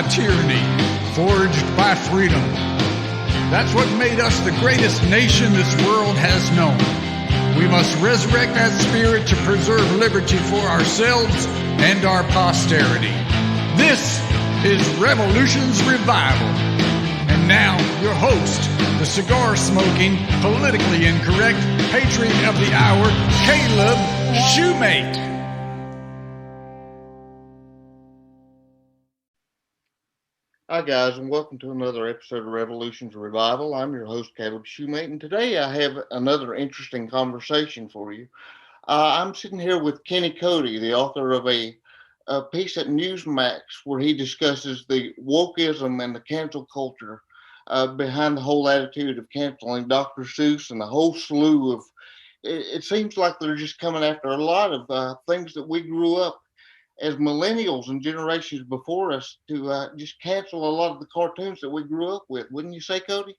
tyranny, forged by freedom. That's what made us the greatest nation this world has known. We must resurrect that spirit to preserve liberty for ourselves and our posterity. This is Revolution's Revival. And now, your host, the cigar-smoking, politically incorrect patriot of the hour, Caleb Shoemate. Hi guys, and welcome to another episode of Revolution's Revival. I'm your host, Caleb Shoemate, and today I have another interesting conversation for you. I'm sitting here with Kenny Cody, the author of a piece at NewsMax where he discusses the wokism and the cancel culture behind the whole attitude of canceling Dr. Seuss and the whole slew of, it seems like they're just coming after a lot of things that we grew up as millennials and generations before us to just cancel a lot of the cartoons that we grew up with. Wouldn't you say, Cody?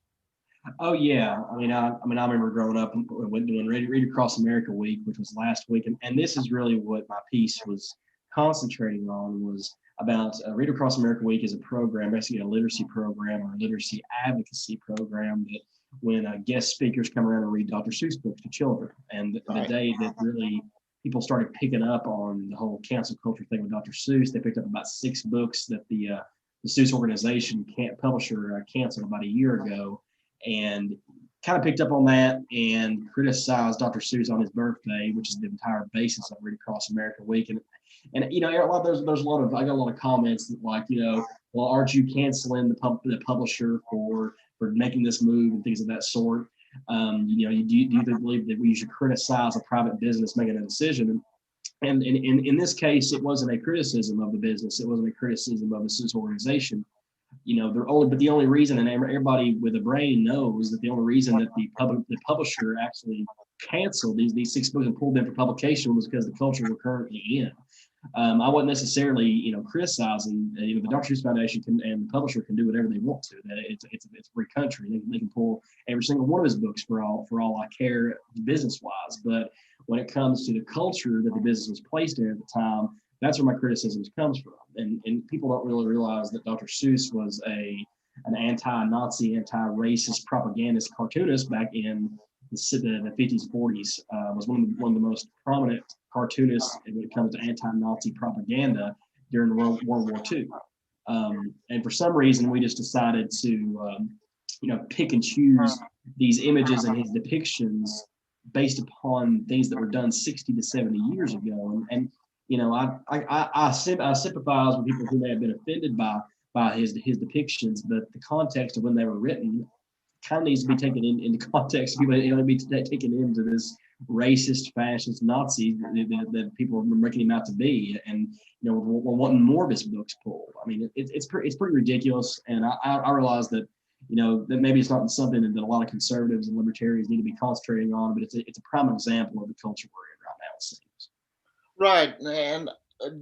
Oh yeah. I remember growing up and doing Read Across America Week, which was last week, and this is really what my piece was concentrating on, was about Read Across America Week is a program, basically a literacy program or a literacy advocacy program that when guest speakers come around and read Dr. Seuss books to children. And the day that really people started picking up on the whole cancel culture thing with Dr. Seuss, they picked up about 6 books that the Seuss organization publisher canceled about a year ago, and kind of picked up on that and criticized Dr. Seuss on his birthday, which is the entire basis of Read Across America Week. And you know, there's a lot of, I got a lot of comments that, like, you know, well, aren't you canceling the publisher for making this move and things of that sort? You know, do you believe that we should criticize a private business making a decision? And in this case, it wasn't a criticism of the business. It wasn't a criticism of the Seuss organization. You know, the only reason, and everybody with a brain knows that the only reason that the publisher actually canceled these 6 books and pulled them for publication was because the culture we're currently in. I wasn't necessarily, you know, criticizing. You know, the Dr. Seuss Foundation and the publisher can do whatever they want to. It's a free country. They can pull every single one of his books for all I care, business wise. But when it comes to the culture that the business was placed in at the time, that's where my criticisms comes from. And people don't really realize that Dr. Seuss was an anti-Nazi, anti-racist propagandist cartoonist back in the 50s, 40s. Was one of the most prominent cartoonists when it comes to anti-Nazi propaganda during World War II. And for some reason, we just decided to, you know, pick and choose these images and his depictions based upon things that were done 60 to 70 years ago. And you know, I sympathize with people who may have been offended by his depictions, but the context of when they were written kind of needs to be taken into context. People, you know, be taken into this racist, fascist, Nazi that people are making him out to be, and you know, we're wanting more of his books pulled. I mean, it's pretty ridiculous, and I realize that, you know, that maybe it's not something that a lot of conservatives and libertarians need to be concentrating on, but it's a prime example of the culture we're in right now, it seems. Right, and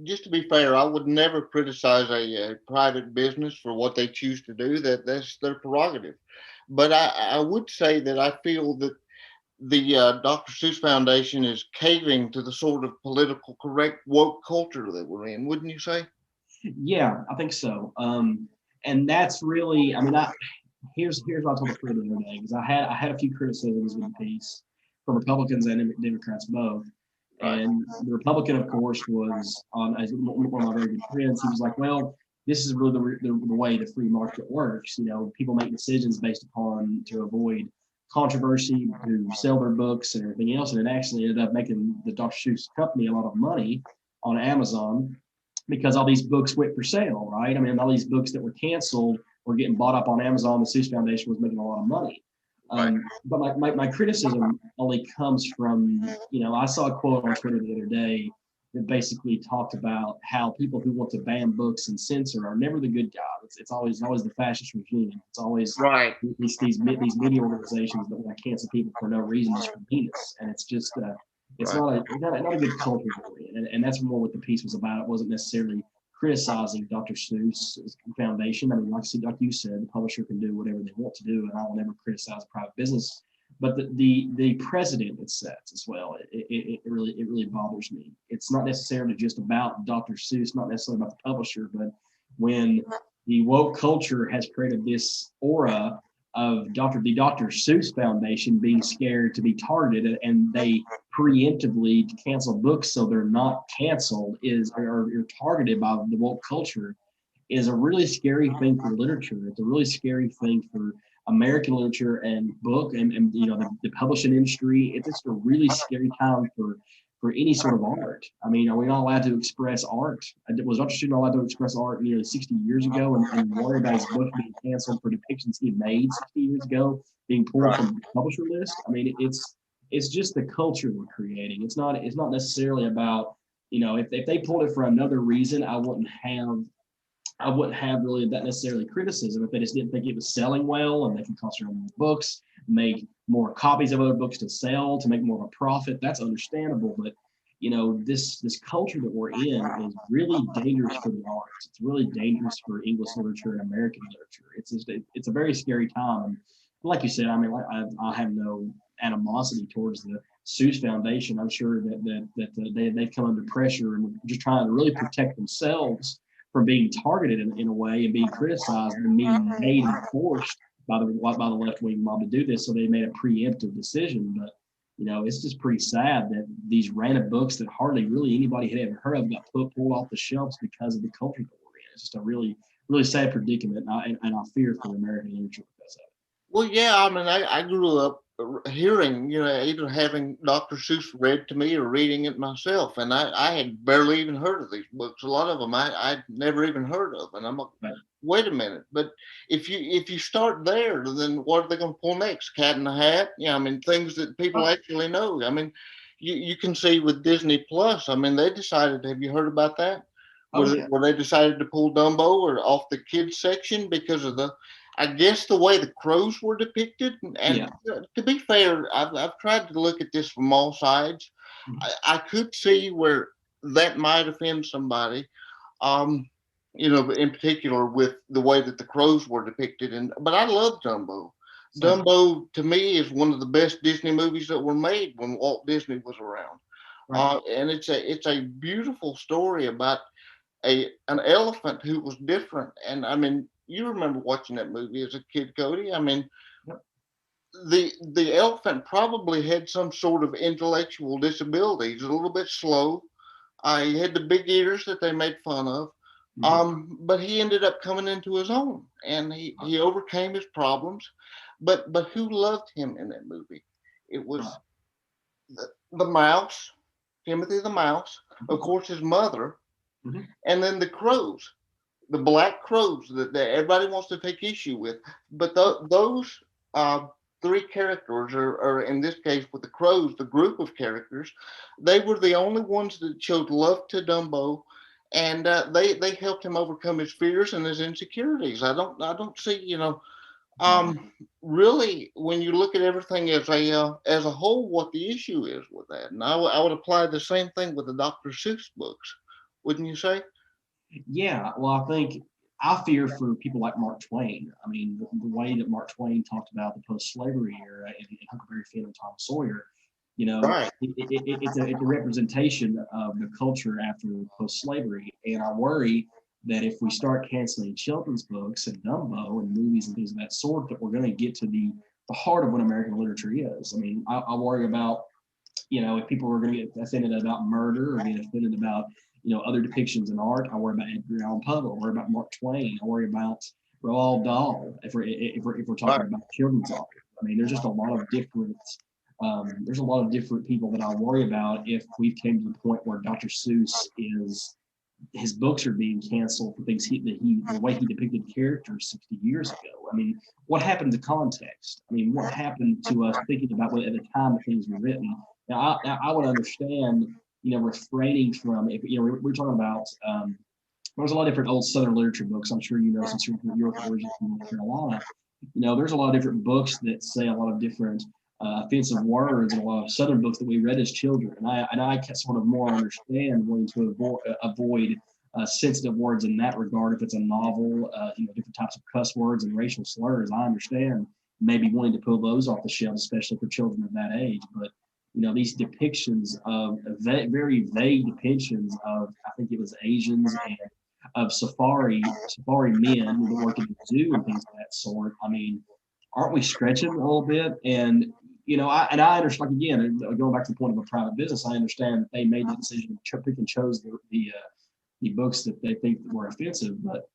just to be fair, I would never criticize a private business for what they choose to do. That's their prerogative. But I would say that I feel that the Dr. Seuss Foundation is caving to the sort of political correct woke culture that we're in, wouldn't you say? Yeah, I think so. And that's really, I mean, here's what I told the friend the other day, because I had a few criticisms with the piece from Republicans and Democrats both. And the Republican, of course, was on, as one of my very good friends. He was like, well, this is really the way the free market works. You know, people make decisions based upon to avoid controversy, to sell their books and everything else. And it actually ended up making the Dr. Seuss company a lot of money on Amazon because all these books went for sale, right? I mean, all these books that were canceled were getting bought up on Amazon. The Seuss Foundation was making a lot of money. But my criticism only comes from, you know, I saw a quote on Twitter the other day that basically talked about how people who want to ban books and censor are never the good guys. It's always the fascist regime. It's always right. these media organizations that want to cancel people for no reason, just for penis. And it's just it's not a good culture for me. And that's more what the piece was about. It wasn't necessarily criticizing Dr. Seuss Foundation. I mean, like you said, the publisher can do whatever they want to do, and I will never criticize a private business. But the precedent it sets as well, it really bothers me. It's not necessarily just about Dr. Seuss, not necessarily about the publisher, but when the woke culture has created this aura of the Dr. Seuss Foundation being scared to be targeted, and they preemptively cancel books so they're not canceled or targeted by the woke culture is a really scary thing for literature. It's a really scary thing for American literature and book and the publishing industry. It's just a really scary time for any sort of art. I mean, are we not allowed to express art? Was Dr. Seuss not allowed to express art nearly 60 years ago and worry about his book being canceled for depictions he made 60 years ago being pulled from the publisher list? I mean, it's just the culture we're creating. It's not necessarily about, if they pulled it for another reason, I wouldn't have really that necessarily criticism if they just didn't think it was selling well and they can concentrate on more books, make more copies of other books to sell to make more of a profit. That's understandable, but this culture that we're in is really dangerous for the arts. It's really dangerous for English literature and American literature. It's a very scary time. And like you said, I mean, I have no animosity towards the Seuss Foundation. I'm sure that they've come under pressure and just trying to really protect themselves from being targeted in a way and being criticized and being made and forced by the left-wing mob to do this. So they made a preemptive decision. But, it's just pretty sad that these random books that hardly really anybody had ever heard of got pulled off the shelves because of the culture that we're in. It's just a really, really sad predicament. And I fear for American literature because of it. Well, yeah, I mean, I grew up hearing, either having Dr. Seuss read to me or reading it myself, and I had barely even heard of these books. A lot of them I'd never even heard of, and I'm like, Right. wait a minute. But if you start there, then what are they going to pull next? Cat in the Hat? Yeah, I mean, things that people actually know. I mean, you can see with Disney Plus. I mean, they decided. Have you heard about that? Where they decided to pull Dumbo or off the kids section because of I guess the way the crows were depicted. And to be fair, I've tried to look at this from all sides. I could see where that might offend somebody, in particular with the way that the crows were depicted. But I love Dumbo. Dumbo to me is one of the best Disney movies that were made when Walt Disney was around. Right. And it's a beautiful story about an elephant who was different. And I mean, you remember watching that movie as a kid, Cody. I mean, the elephant probably had some sort of intellectual disability. He's a little bit slow. He had the big ears that they made fun of. But he ended up coming into his own, and he overcame his problems. But who loved him in that movie? It was the mouse, Timothy the mouse, of course, his mother, and then the crows, the black crows that everybody wants to take issue with. But those three characters, or in this case with the crows, the group of characters, they were the only ones that showed love to Dumbo, and they helped him overcome his fears and his insecurities. I don't see, really, when you look at everything as a whole, what the issue is with that. And I would apply the same thing with the Dr. Seuss books, wouldn't you say? Yeah, well, I fear for people like Mark Twain. I mean, the way that Mark Twain talked about the post-slavery era in Huckleberry Finn and Tom Sawyer, Right. It's a representation of the culture after post-slavery. And I worry that if we start canceling children's books and Dumbo and movies and things of that sort, that we're going to get to the heart of what American literature is. I mean, I worry about, if people are going to get offended about murder or get offended about other depictions in art. I worry about Edgar Allan Poe. I worry about Mark Twain. I worry about Roald Dahl. If we're talking about children's art, I mean, there's just a lot of different. There's a lot of different people that I worry about if we've came to the point where Dr. Seuss his books are being canceled for things the way he depicted characters 60 years ago. I mean, what happened to context? I mean, what happened to us thinking about what at the time that things were written? Now, I would understand. Refraining from, if we're talking about, there's a lot of different old Southern literature books. I'm sure since you're originally from North Carolina, there's a lot of different books that say a lot of different offensive words, and a lot of Southern books that we read as children. And I sort of more understand wanting to avoid sensitive words in that regard. If it's a novel, different types of cuss words and racial slurs, I understand maybe wanting to pull those off the shelves, especially for children of that age. But these depictions of very vague depictions of, I think it was Asians and safari men that work at the zoo and things of that sort. I mean, aren't we stretching a little bit? And I understand, like, again, going back to the point of a private business, I understand that they made the decision to pick and chose the books that they think were offensive. But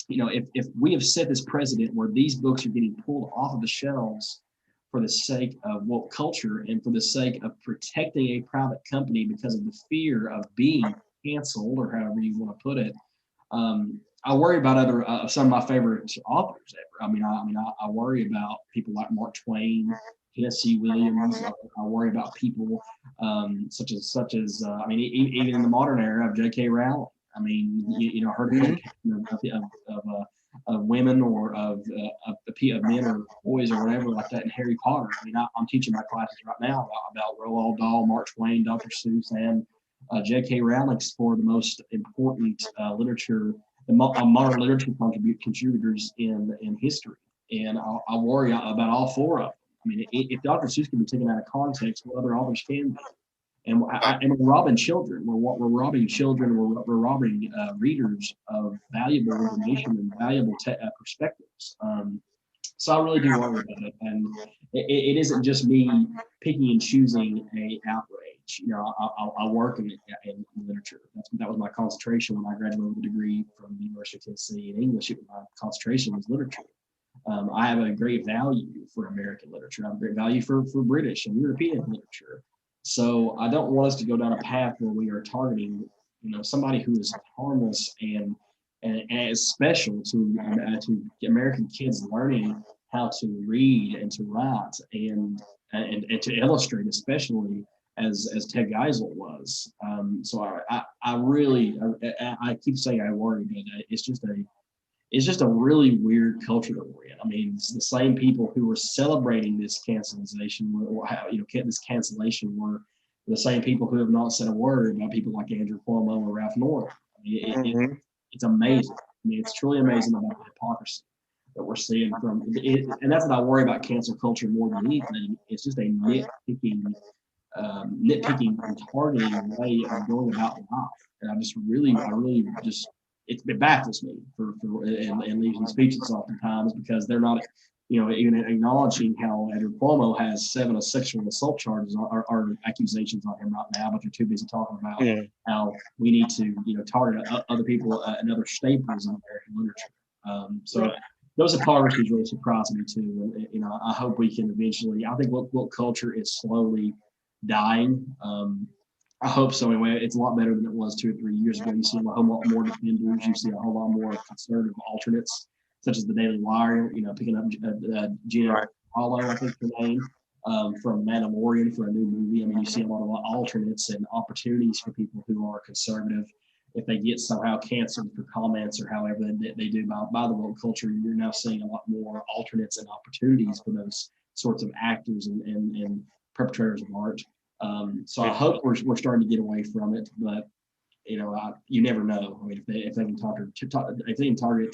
if we have set this precedent where these books are getting pulled off of the shelves for the sake of woke culture and for the sake of protecting a private company because of the fear of being canceled, or however you want to put it, I worry about other some of my favorite authors ever. I worry about people like Mark Twain, Tennessee Williams. I worry about people such as even in the modern era of J.K. Rowling. I mean, her depiction of women or of men or boys or whatever like that in Harry Potter. I mean, I'm teaching my classes right now about Roald Dahl, Mark Twain, Dr. Seuss, and J.K. Rowling for the most important modern literature contributors in history. And I worry about all four of them. I mean, if Dr. Seuss can be taken out of context, what other authors can be? And we're robbing children. We're robbing children. We're robbing readers of valuable information and valuable perspectives. So I really do worry about it. And it isn't just me picking and choosing a outrage. I work in literature. That was my concentration when I graduated with a degree from the University of Tennessee in English. My concentration was literature. I have a great value for American literature. I have a great value for British and European literature. So I don't want us to go down a path where we are targeting, somebody who is harmless and is special to American kids learning how to read and to write and to illustrate, especially as Ted Geisel was. So I really keep saying I worry, but it's just a really weird culture that we're in. I mean, it's the same people who were celebrating this cancellation, this cancellation were the same people who have not said a word about people like Andrew Cuomo or Ralph Northam. I mean, it's amazing. I mean, it's truly amazing about the hypocrisy that we're seeing from it. And that's what I worry about cancel culture more than anything. It's just a nitpicking and targeting way of going about life. And I really just, it baffles me and leaves me speechless oftentimes because they're not, even acknowledging how Andrew Cuomo has 7 sexual assault charges or accusations on him right now, but they're too busy talking about how we need to, target other people and other staples in American literature. So those hypocrisies really surprise me too. And, I hope we can eventually. I think woke culture is slowly dying. I hope so. Anyway, it's a lot better than it was 2 or 3 years ago. You see a whole lot more defenders. You see a whole lot more conservative alternates, such as the Daily Wire. Picking up Gina Hollow, I think her name, from Mandalorian for a new movie. I mean, you see a lot of alternates and opportunities for people who are conservative. If they get somehow canceled for comments or however they do by the woke culture, you're now seeing a lot more alternates and opportunities for those sorts of actors and perpetrators of art. So I hope we're starting to get away from it, but you never know. I mean, if they can target Ted Giles, they can target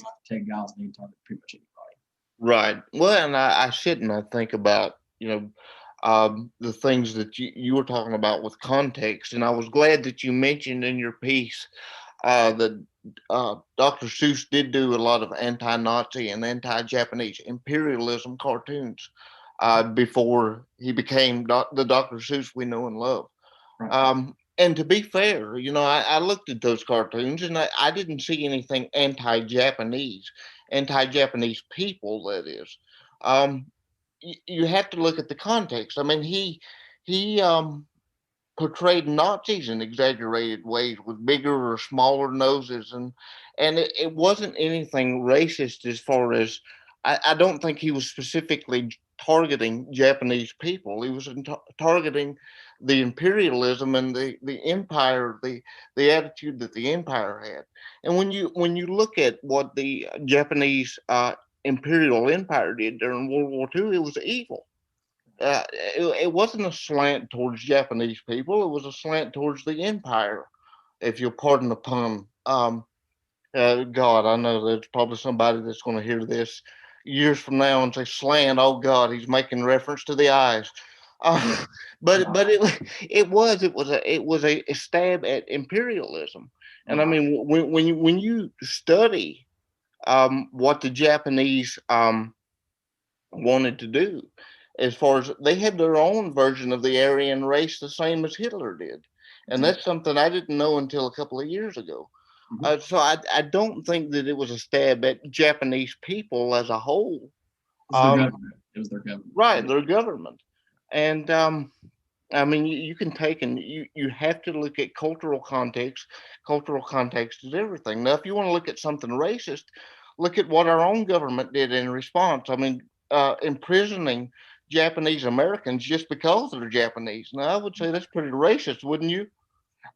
pretty much anybody. Right. Well, and I sit and I think about the things that you were talking about with context, and I was glad that you mentioned in your piece that Dr. Seuss did do a lot of anti-Nazi and anti-Japanese imperialism cartoons before he became the Dr. Seuss we know and love. Right. And to be fair, I looked at those cartoons and I didn't see anything anti-Japanese people, that is. You have to look at the context. I mean, he portrayed Nazis in exaggerated ways with bigger or smaller noses, and it wasn't anything racist as far as I don't think he was specifically targeting Japanese people. He was targeting the imperialism and the empire, the attitude that the empire had. And when you look at what the Japanese imperial empire did during World War II, it was evil. It wasn't a slant towards Japanese people. It was a slant towards the empire, if you'll pardon the pun. God, I know there's probably somebody that's going to hear this years from now and say slant. Oh God, he's making reference to the eyes. But it was a stab at imperialism, And I mean, when you study what the Japanese wanted to do, as far as they had their own version of the Aryan race, the same as Hitler did, and that's something I didn't know until a couple of years ago. So I don't think that it was a stab at Japanese people as a whole. It was their government. It was their government. Right, their government. And I mean, you can take and you have to look at cultural context. Cultural context is everything. Now, if you want to look at something racist, look at what our own government did in response. I mean, imprisoning Japanese Americans just because they're Japanese. Now, I would say that's pretty racist, wouldn't you?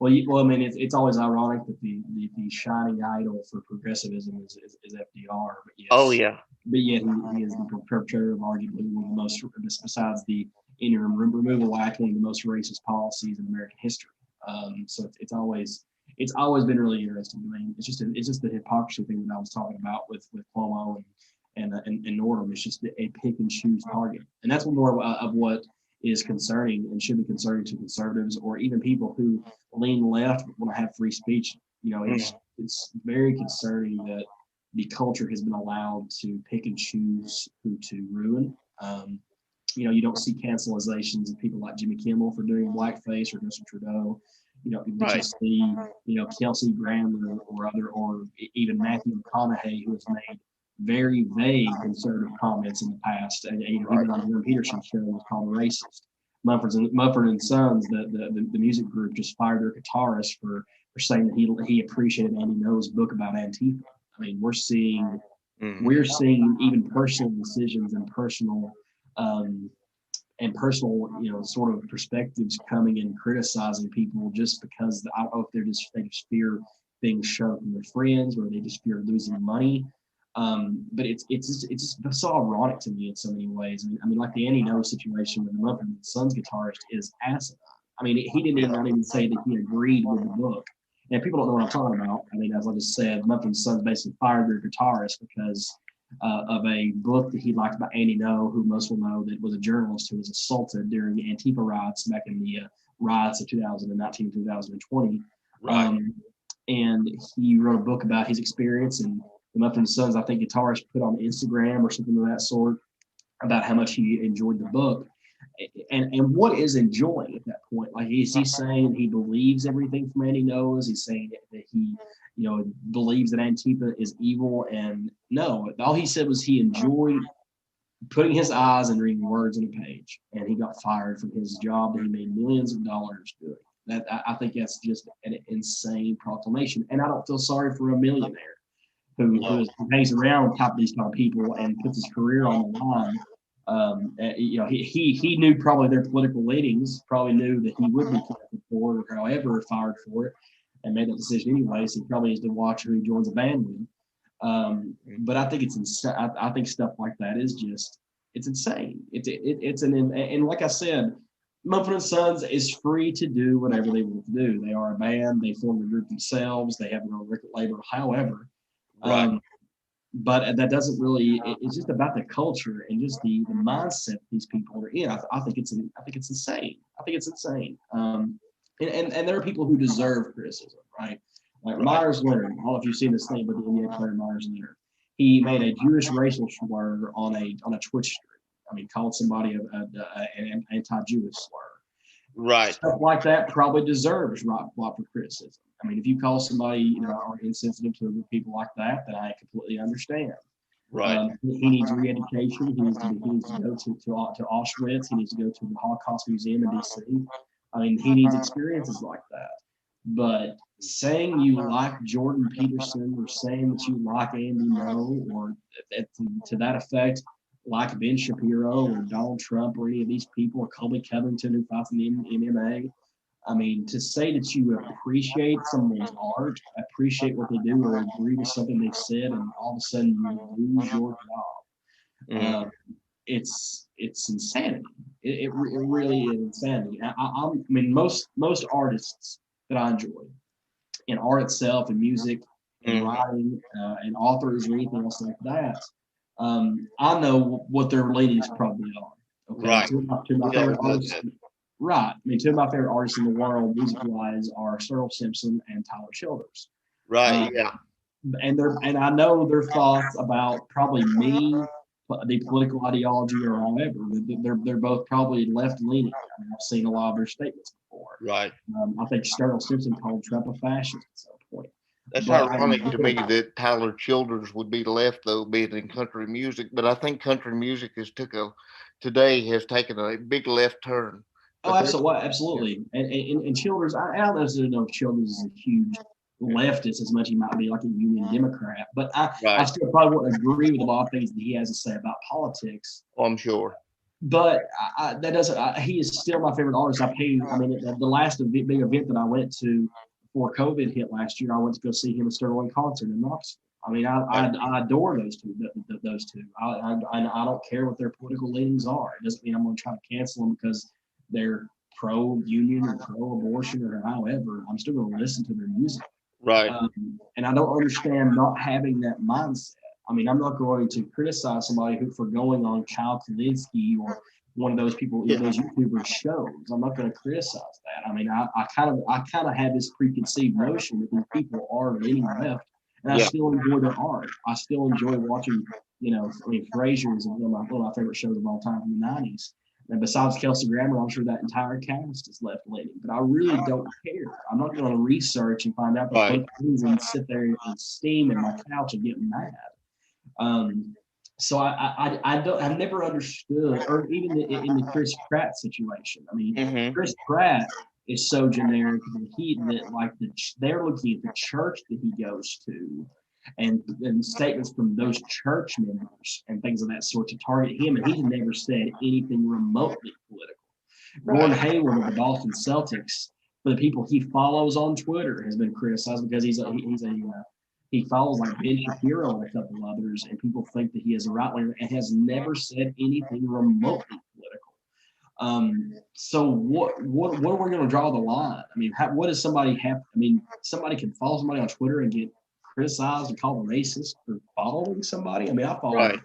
Well, I mean, it's always ironic that the shining idol for progressivism is FDR, but yes, Oh yeah, but yet he is the perpetrator of arguably one of the most, besides the interim removal act, one of the most racist policies in American history. So it's always been really interesting. I mean, it's just the hypocrisy thing that I was talking about with Cuomo and Northam. It's just a pick and choose target, and that's more of what is concerning and should be concerning to conservatives or even people who lean left but want to have free speech. You know, it's very concerning that the culture has been allowed to pick and choose who to ruin. You know, you don't see cancelizations of people like Jimmy Kimmel for doing blackface or Justin Trudeau. You know, but you see, you know, Kelsey Grammer or even Matthew McConaughey, who has made very vague conservative comments in the past, and you know, even on Jordan Peterson's show was called racist. Mumford and Sons, the music group, just fired their guitarist for saying that he appreciated Andy Ngo's book about Antifa. I mean, we're seeing even personal decisions and personal you know, sort of perspectives coming and criticizing people just because I don't know if they just fear being shut from their friends or they just fear losing money. But it's just so ironic to me in so many ways. I mean, like the Andy Ngo situation with the Mumford and Sons guitarist is asinine. I mean, he didn't even say that he agreed with the book. And people don't know what I'm talking about. I mean, as I just said, Mumford and Sons basically fired their guitarist because of a book that he liked by Andy Ngo, who most will know that was a journalist who was assaulted during the Antifa riots back in the riots of 2019 and 2020. Right. And he wrote a book about his experience, and the Mumford and Sons, I think, guitarist put on Instagram or something of that sort about how much he enjoyed the book. And what is enjoying at that point? Like, is he saying he believes everything from Andy Ngo? Is he saying that he, you know, believes that Antifa is evil? And no, all he said was he enjoyed putting his eyes and reading words on a page, and he got fired from his job that he made millions of dollars doing. That I think that's just an insane proclamation, and I don't feel sorry for a millionaire who hangs around with these kind of people and puts his career on the line. You know, he knew probably their political leanings, probably knew that he would be canceled for it or however fired for it, and made that decision anyway. So he probably needs to watch who he joins a band with. But I think it's insane. I think stuff like that is just, it's insane. And like I said, Mumford and Sons is free to do whatever they want to do. They are a band. They form the group themselves. They have their own record label. However, but that doesn't really. It's just about the culture and just the mindset these people are in. I think it's insane. I think it's insane. And there are people who deserve criticism, right? Like Myers Leonard. I don't know if you've seen this thing with the NBA player Myers Leonard. He made a Jewish racial slur on a Twitch stream. I mean, called somebody an anti-Jewish slur. Right. Stuff like that probably deserves proper criticism. I mean, if you call somebody, you know, or insensitive to people like that, then I completely understand. Right. He needs re-education. He needs to go to Auschwitz. He needs to go to the Holocaust Museum in D.C. I mean, he needs experiences like that. But saying you like Jordan Peterson or saying that you like Andy Ngo or to that effect, like Ben Shapiro or Donald Trump or any of these people, or Colby Covington who fights in the MMA. I mean, to say that you appreciate someone's art, appreciate what they do, or agree with something they said, and all of a sudden you lose your job. It's insanity. It really is insanity. I mean, most artists that I enjoy, in art itself, and music, and writing, and authors, or anything else like that, I know what their leanings probably are. Okay, right. Two of my favorite artists. Right. I mean, two of my favorite artists in the world, music-wise, are Sterling Simpson and Tyler Childers. Right. Yeah. And I know their thoughts about probably me, the political ideology, or however. They're both probably left leaning. I mean, I've seen a lot of their statements before. Right. I think Sterling Simpson called Trump a fascist at some point. That's But ironic to me that Tyler Childers would be left, though, being in country music. But I think country music has taken a big left turn. oh, But that's, absolutely. And Childers, I don't necessarily know if Childers is a huge leftist as much as he might be like a Union Democrat, but I right. still probably wouldn't agree with a lot of things that he has to say about politics. Oh, I'm sure. But that doesn't. He is still my favorite artist. I mean, the last big event that I went to before COVID hit last year, I went to go see him at Sterling concert in Knoxville. I mean, I adore those two. Those two. I don't care what their political leanings are. It doesn't mean I'm going to try to cancel them because they're pro-union or pro-abortion or however. I'm still going to listen to their music. Right. And I don't understand not having that mindset. I mean, I'm not going to criticize somebody for going on Kyle Kalinske or one of those people, those YouTubers shows. I'm not going to criticize that. I mean, I kind of have this preconceived notion that these people are leaning left, and I still enjoy their art. I still enjoy watching, Frasier is one of my favorite shows of all time from the '90s. And besides Kelsey Grammer, I'm sure that entire cast is left leaning. But I really don't care. I'm not going to research and find out the things and sit there and steam in my couch and get mad. So I've never understood, or even in the Chris Pratt situation. I mean, Chris Pratt is so generic that they're looking at the church that he goes to, and statements from those church members and things of that sort to target him, and he's never said anything remotely political. Gordon Hayward of the Boston Celtics, for the people he follows on Twitter, has been criticized because he follows like Ben Shapiro and a couple others, and people think that he is a right winger and has never said anything remotely political. So what are we going to draw the line? I mean, what does somebody have? I mean, somebody can follow somebody on Twitter and get criticized and called racist for following somebody. I mean, I follow. I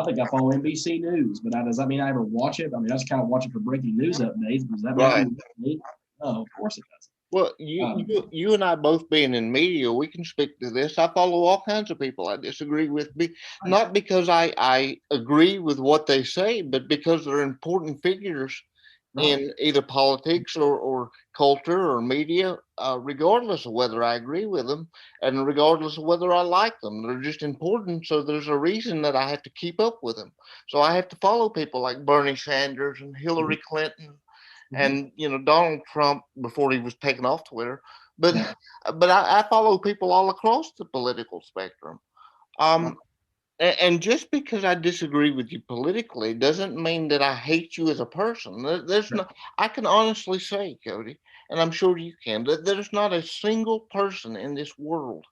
think I follow NBC News, but does that mean I ever watch it? I mean, I just kind of watch it for breaking news updates. Does that mean no, of course it doesn't. Well, you and I both being in media, we can speak to this. I follow all kinds of people I disagree with, not because I agree with what they say, but because they're important figures in either politics or culture or media, regardless of whether I agree with them and regardless of whether I like them. They're just important. So there's a reason that I have to keep up with them. So I have to follow people like Bernie Sanders and Hillary Clinton. And Donald Trump before he was taken off Twitter, but I follow people all across the political spectrum. And just because I disagree with you politically doesn't mean that I hate you as a person. There's no. I can honestly say, Cody, and I'm sure you can, that there's not a single person in this world,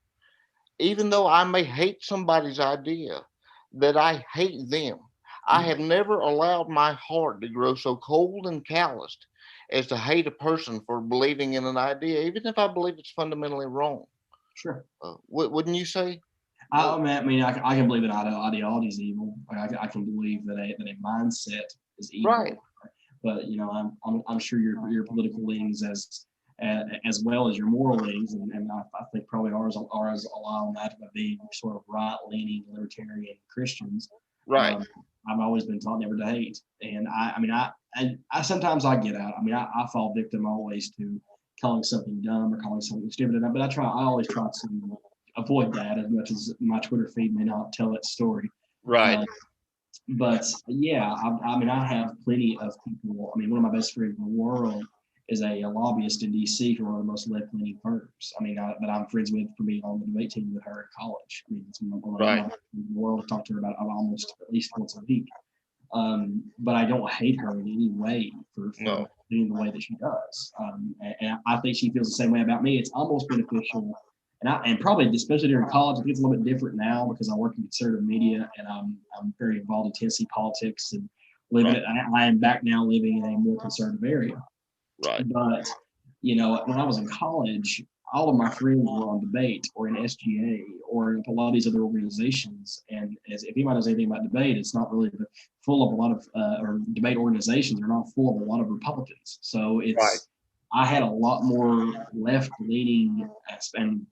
even though I may hate somebody's idea, that I hate them. I have never allowed my heart to grow so cold and calloused as to hate a person for believing in an idea, even if I believe it's fundamentally wrong. Sure. Wouldn't you say? I mean, I can believe that ideology is evil. I can believe that a mindset is evil. Right. But I'm sure your political leanings as well as your moral leanings, and I think probably ours allow on that by being sort of right-leaning libertarian Christians. Right. I've always been taught never to hate, and I sometimes I get out. I mean, I fall victim always to calling something dumb or calling something stupid, but I always try to avoid that as much as my Twitter feed may not tell that story. Right. But yeah, I have plenty of people. I mean, one of my best friends in the world is a lobbyist in D.C. for one of the most left-leaning firms. I mean, that I'm friends with for being on the debate team with her at college. I mean, it's one of my in the world. I talk to her about almost at least once a week. But I don't hate her in any way for doing the way that she does. And I think she feels the same way about me. It's almost beneficial. And probably, especially during college, I think it's a little bit different now because I work in conservative media and I'm very involved in Tennessee politics and I am back now living in a more conservative area. Right. But, when I was in college, all of my friends were on debate or in SGA or in a lot of these other organizations. And if anybody knows anything about debate, it's not really full of a lot of, or debate organizations are not full of a lot of Republicans. So I had a lot more left-leaning and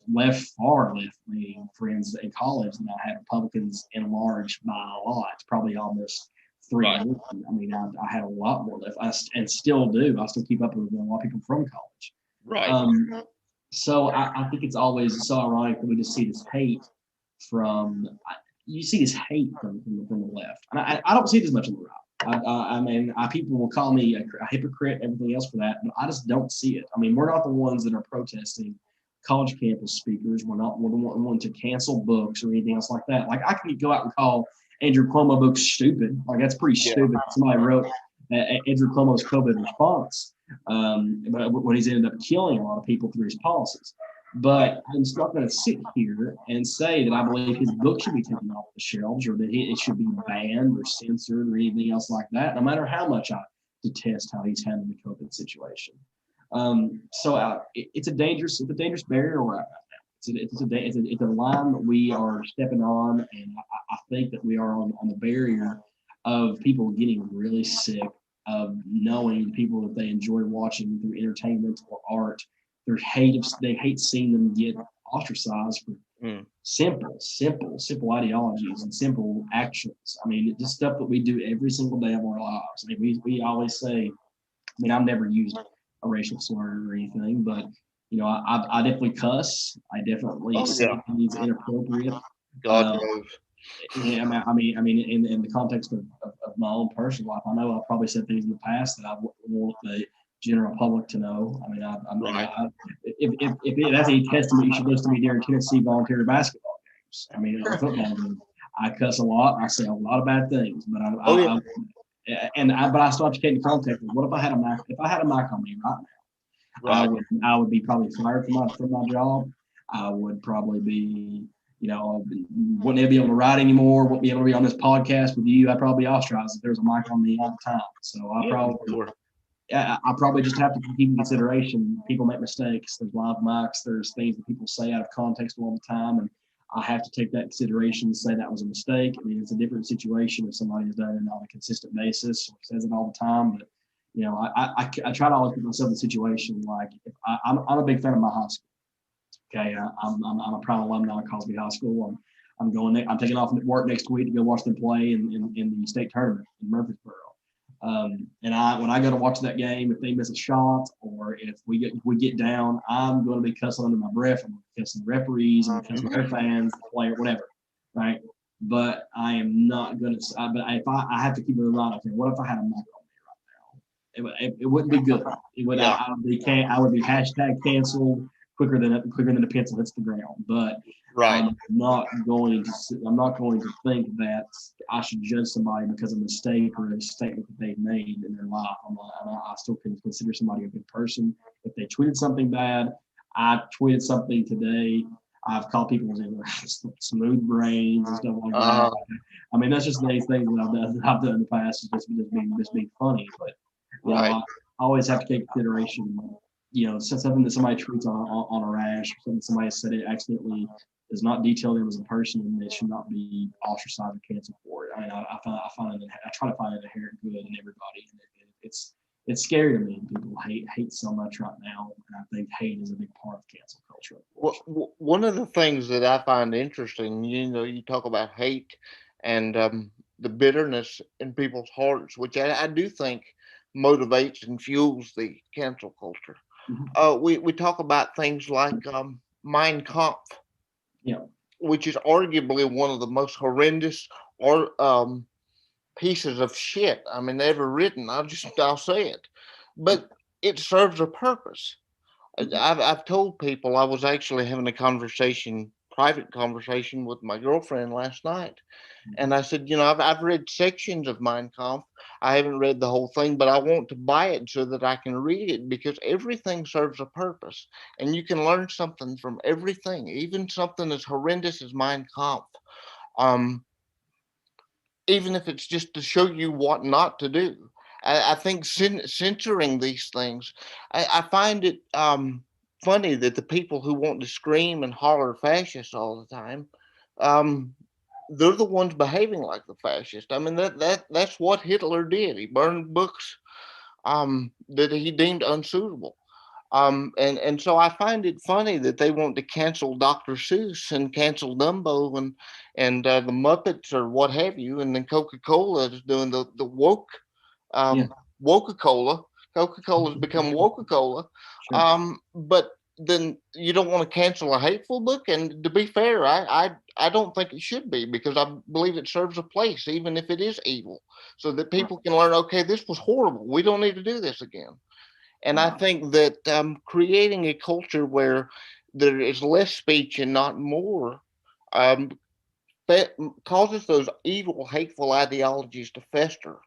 far left-leaning friends in college than I had Republicans in large by a lot, probably almost 3-1. I mean, I had a lot more left, and still do. I still keep up with a lot of people from college. Right. So I think it's always so ironic that we just see this hate you see this hate from the left. And I don't see it as much on the right. I mean, people will call me a hypocrite and everything else for that, but I just don't see it. I mean, we're not the ones that are protesting college campus speakers. We're the one to cancel books or anything else like that. Like, I can go out and call Andrew Cuomo books stupid. Like, that's pretty stupid. Somebody wrote Andrew Cuomo's COVID response, but when he's ended up killing a lot of people through his policies. But I'm just not going to sit here and say that I believe his book should be taken off the shelves or that it should be banned or censored or anything else like that, no matter how much I detest how he's handled the COVID situation. It's a dangerous barrier right now. It's a line that we are stepping on, and I think that we are on the barrier of people getting really sick of knowing the people that they enjoy watching through entertainment or art. They hate seeing them get ostracized for simple ideologies and simple actions. I mean, just stuff that we do every single day of our lives. I mean, we always say, I mean, I've never used a racial slur or anything, but I definitely cuss. I definitely say things inappropriate. God knows. Yeah, I mean, in the context of my own personal life, I know I've probably said things in the past that I want the general public to know. I mean, if that's any testament, you should listen to me during Tennessee voluntary basketball games. I mean, a football game, I cuss a lot. I say a lot of bad things, but but I still have to take into context. What if I had a mic? If I had a mic on me right now, I would be probably fired from my job. I would probably be, wouldn't be able to write anymore. Wouldn't be able to be on this podcast with you. I'd probably be ostracized if there's a mic on me all the time. So I probably just have to keep in consideration. People make mistakes. There's live mics. There's things that people say out of context all the time, and I have to take that consideration and say that was a mistake. I mean, it's a different situation if somebody has done it on a consistent basis or says it all the time. But I try to always put myself in a situation like if I'm a big fan of my high school. Okay, I'm a proud alumni of Cosby High School. I'm taking off work next week to go watch them play in the state tournament in Murfreesboro. And when I go to watch that game, if they miss a shot or if we get down, I'm going to be cussing under my breath. I'm going to cuss the referees, I'm going to cuss their fans, the player, whatever, right? But I am not going to. But if I have to keep it in mind, okay, what if I had a mic on me right now? It wouldn't be good. It would. I would be hashtag canceled quicker than the pencil hits the ground. But I'm not going to think that I should judge somebody because of a mistake or a statement that they've made in their life. I still can consider somebody a good person. If they tweeted something bad, I tweeted something today. I've called people smooth brains and stuff like that. I mean, that's just these things that I've done in the past. Just being funny, but I always have to take consideration. Something that somebody tweets on a rash, something somebody said it accidentally does not detail them as a person, and they should not be ostracized or canceled for it. I mean, I try to find an inherent good in everybody, and it's scary to me. People hate so much right now, and I think hate is a big part of cancel culture. Well, one of the things that I find interesting, you talk about hate and the bitterness in people's hearts, which I do think motivates and fuels the cancel culture. Mm-hmm. We talk about things like Mein Kampf, which is arguably one of the most horrendous pieces of shit ever written. I'll say it, but it serves a purpose. I've told people I was actually having a private conversation with my girlfriend last night. And I said, I've read sections of Mein Kampf. I haven't read the whole thing, but I want to buy it so that I can read it because everything serves a purpose. And you can learn something from everything, even something as horrendous as Mein Kampf. Even if it's just to show you what not to do. I think censoring these things, I find it funny that the people who want to scream and holler fascist all the time, they're the ones behaving like the fascist. I mean, that's what Hitler did. He burned books that he deemed unsuitable. And so I find it funny that they want to cancel Dr. Seuss and cancel Dumbo and the Muppets or what have you, and then Coca-Cola is doing the woke Yeah, Woca-Cola. Coca-Cola has become Woca-Cola. sure. But then you don't want to cancel a hateful book. And to be fair, I don't think it should be, because I believe it serves a place, even if it is evil, so that Right. people can learn, okay, this was horrible. We don't need to do this again. And I Right. think that creating a culture where there is less speech and not more um, causes those evil, hateful ideologies to fester.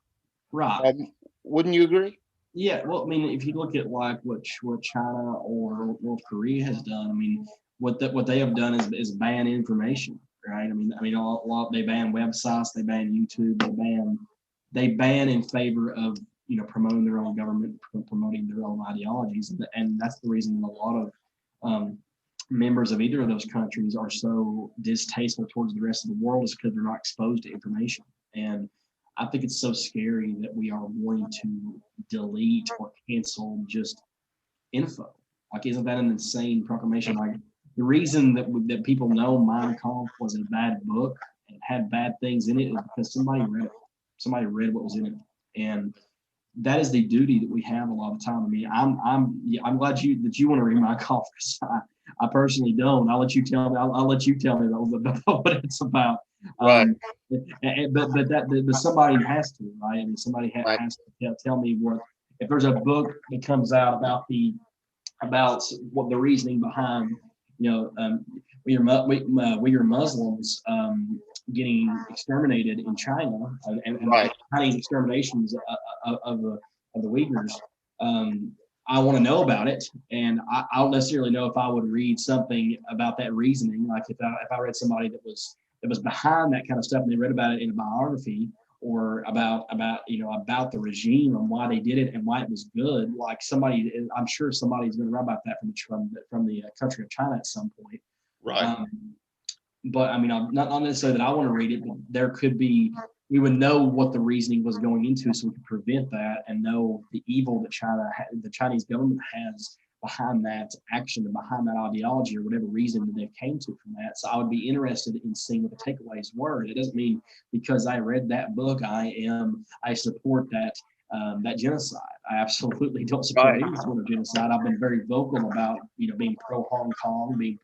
Right. Um, wouldn't you agree? Yeah, well, I mean, if you look at like what China or North Korea has done, I mean, what they have done is ban information, right? I mean, a lot they ban websites, they ban YouTube, they ban in favor of promoting their own government, promoting their own ideologies, and that's the reason a lot of um, members of either of those countries are so distasteful towards the rest of the world, is because they're not exposed to information. And I think it's so scary that we are wanting to delete or cancel just info. Like, isn't that an insane proclamation? Like, the reason that people know Mein Kampf was a bad book and had bad things in it is because somebody read it. Somebody read what was in it, and that is the duty that we have a lot of the time. I mean, I'm glad you want to read Mein Kampf, because I personally don't. I'll let you tell me. I'll let you tell me what it's about. Right, Um, but somebody has to, right? I mean, somebody right, has to tell me what, if there's a book that comes out about what the reasoning behind, we are Muslims getting exterminated in China, and right, Chinese exterminations of the Uyghurs. Um, I want to know about it, and I don't necessarily know if I would read something about that reasoning. Like, if I read somebody that was behind that kind of stuff, and they read about it in a biography, or about the regime and why they did it and why it was good. Like, I'm sure somebody's going to write about that from the country of China at some point. right, Um, but I mean, I'm not necessarily that I want to read it, but there could be, we would know what the reasoning was going into, so we could prevent that and know the evil that the Chinese government has behind that action and behind that ideology, or whatever reason that they came to from that. So I would be interested in seeing what the takeaways were. It doesn't mean because I read that book, I support that genocide. I absolutely don't support right, any sort of genocide. I've been very vocal about being pro Hong Kong, being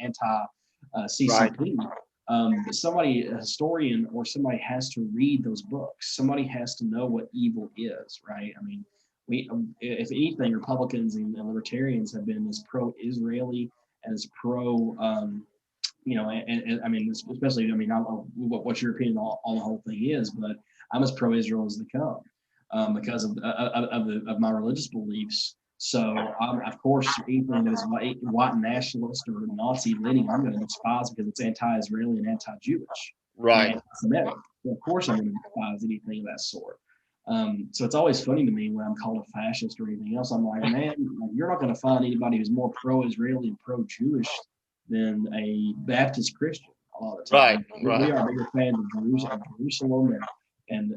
anti right, CCP. But somebody, a historian or somebody, has to read those books. Somebody has to know what evil is, right? I mean, if anything, Republicans and libertarians have been as pro-Israeli, as pro, and I mean, especially, I mean, I don't know what your opinion on the whole thing is, but I'm as pro-Israel as they come, because of my religious beliefs. So, of course, anything that is white nationalist or Nazi leaning, I'm going to despise because it's anti-Israeli and anti-Jewish and right, anti-Semitic. So, of course, I'm going to despise anything of that sort. So it's always funny to me when I'm called a fascist or anything else. I'm like, man, you're not going to find anybody who's more pro-Israeli and pro-Jewish than a Baptist Christian a lot of the right, time. We right, are bigger fans of Jerusalem, and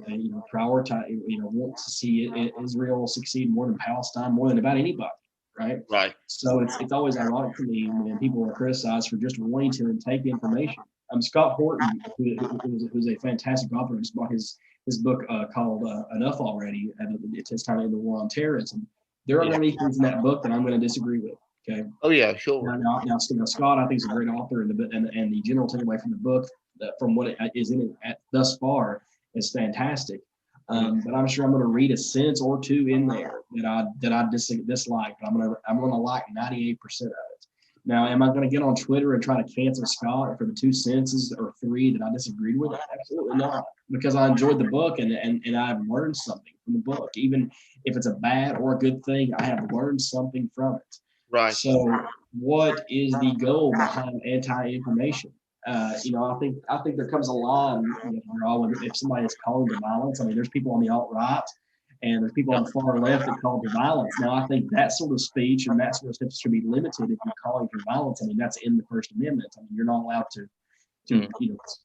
prioritize, want to see Israel succeed more than Palestine, more than about anybody, right? right, So it's always ironic to me when people are criticized for just wanting to take information. Scott Horton, who's a fantastic author, just bought his book called Enough Already. It's titled The War on Terrorism. There are yeah. going to be things in that book that I'm going to disagree with. Okay. Oh yeah, sure. Now, Scott, I think, is a great author, and the general takeaway from the book, from what it is in it thus far, is fantastic. But I'm sure I'm going to read a sentence or two in there that I dislike, but I'm gonna like 98% of it. Now, am I going to get on Twitter and try to cancel Scott for the two sentences or three that I disagreed with? Absolutely not, because I enjoyed the book, and I've learned something from the book. Even if it's a bad or a good thing, I have learned something from it. Right, So, what is the goal behind anti-information? I think there comes a line, if somebody is calling to violence. I mean, there's people on the alt right, and there's people yeah, on the far left that call to violence. Now, I think that sort of speech and that sort of stuff should be limited. If you're calling for violence, I mean, that's in the First Amendment. I mean, you're not allowed to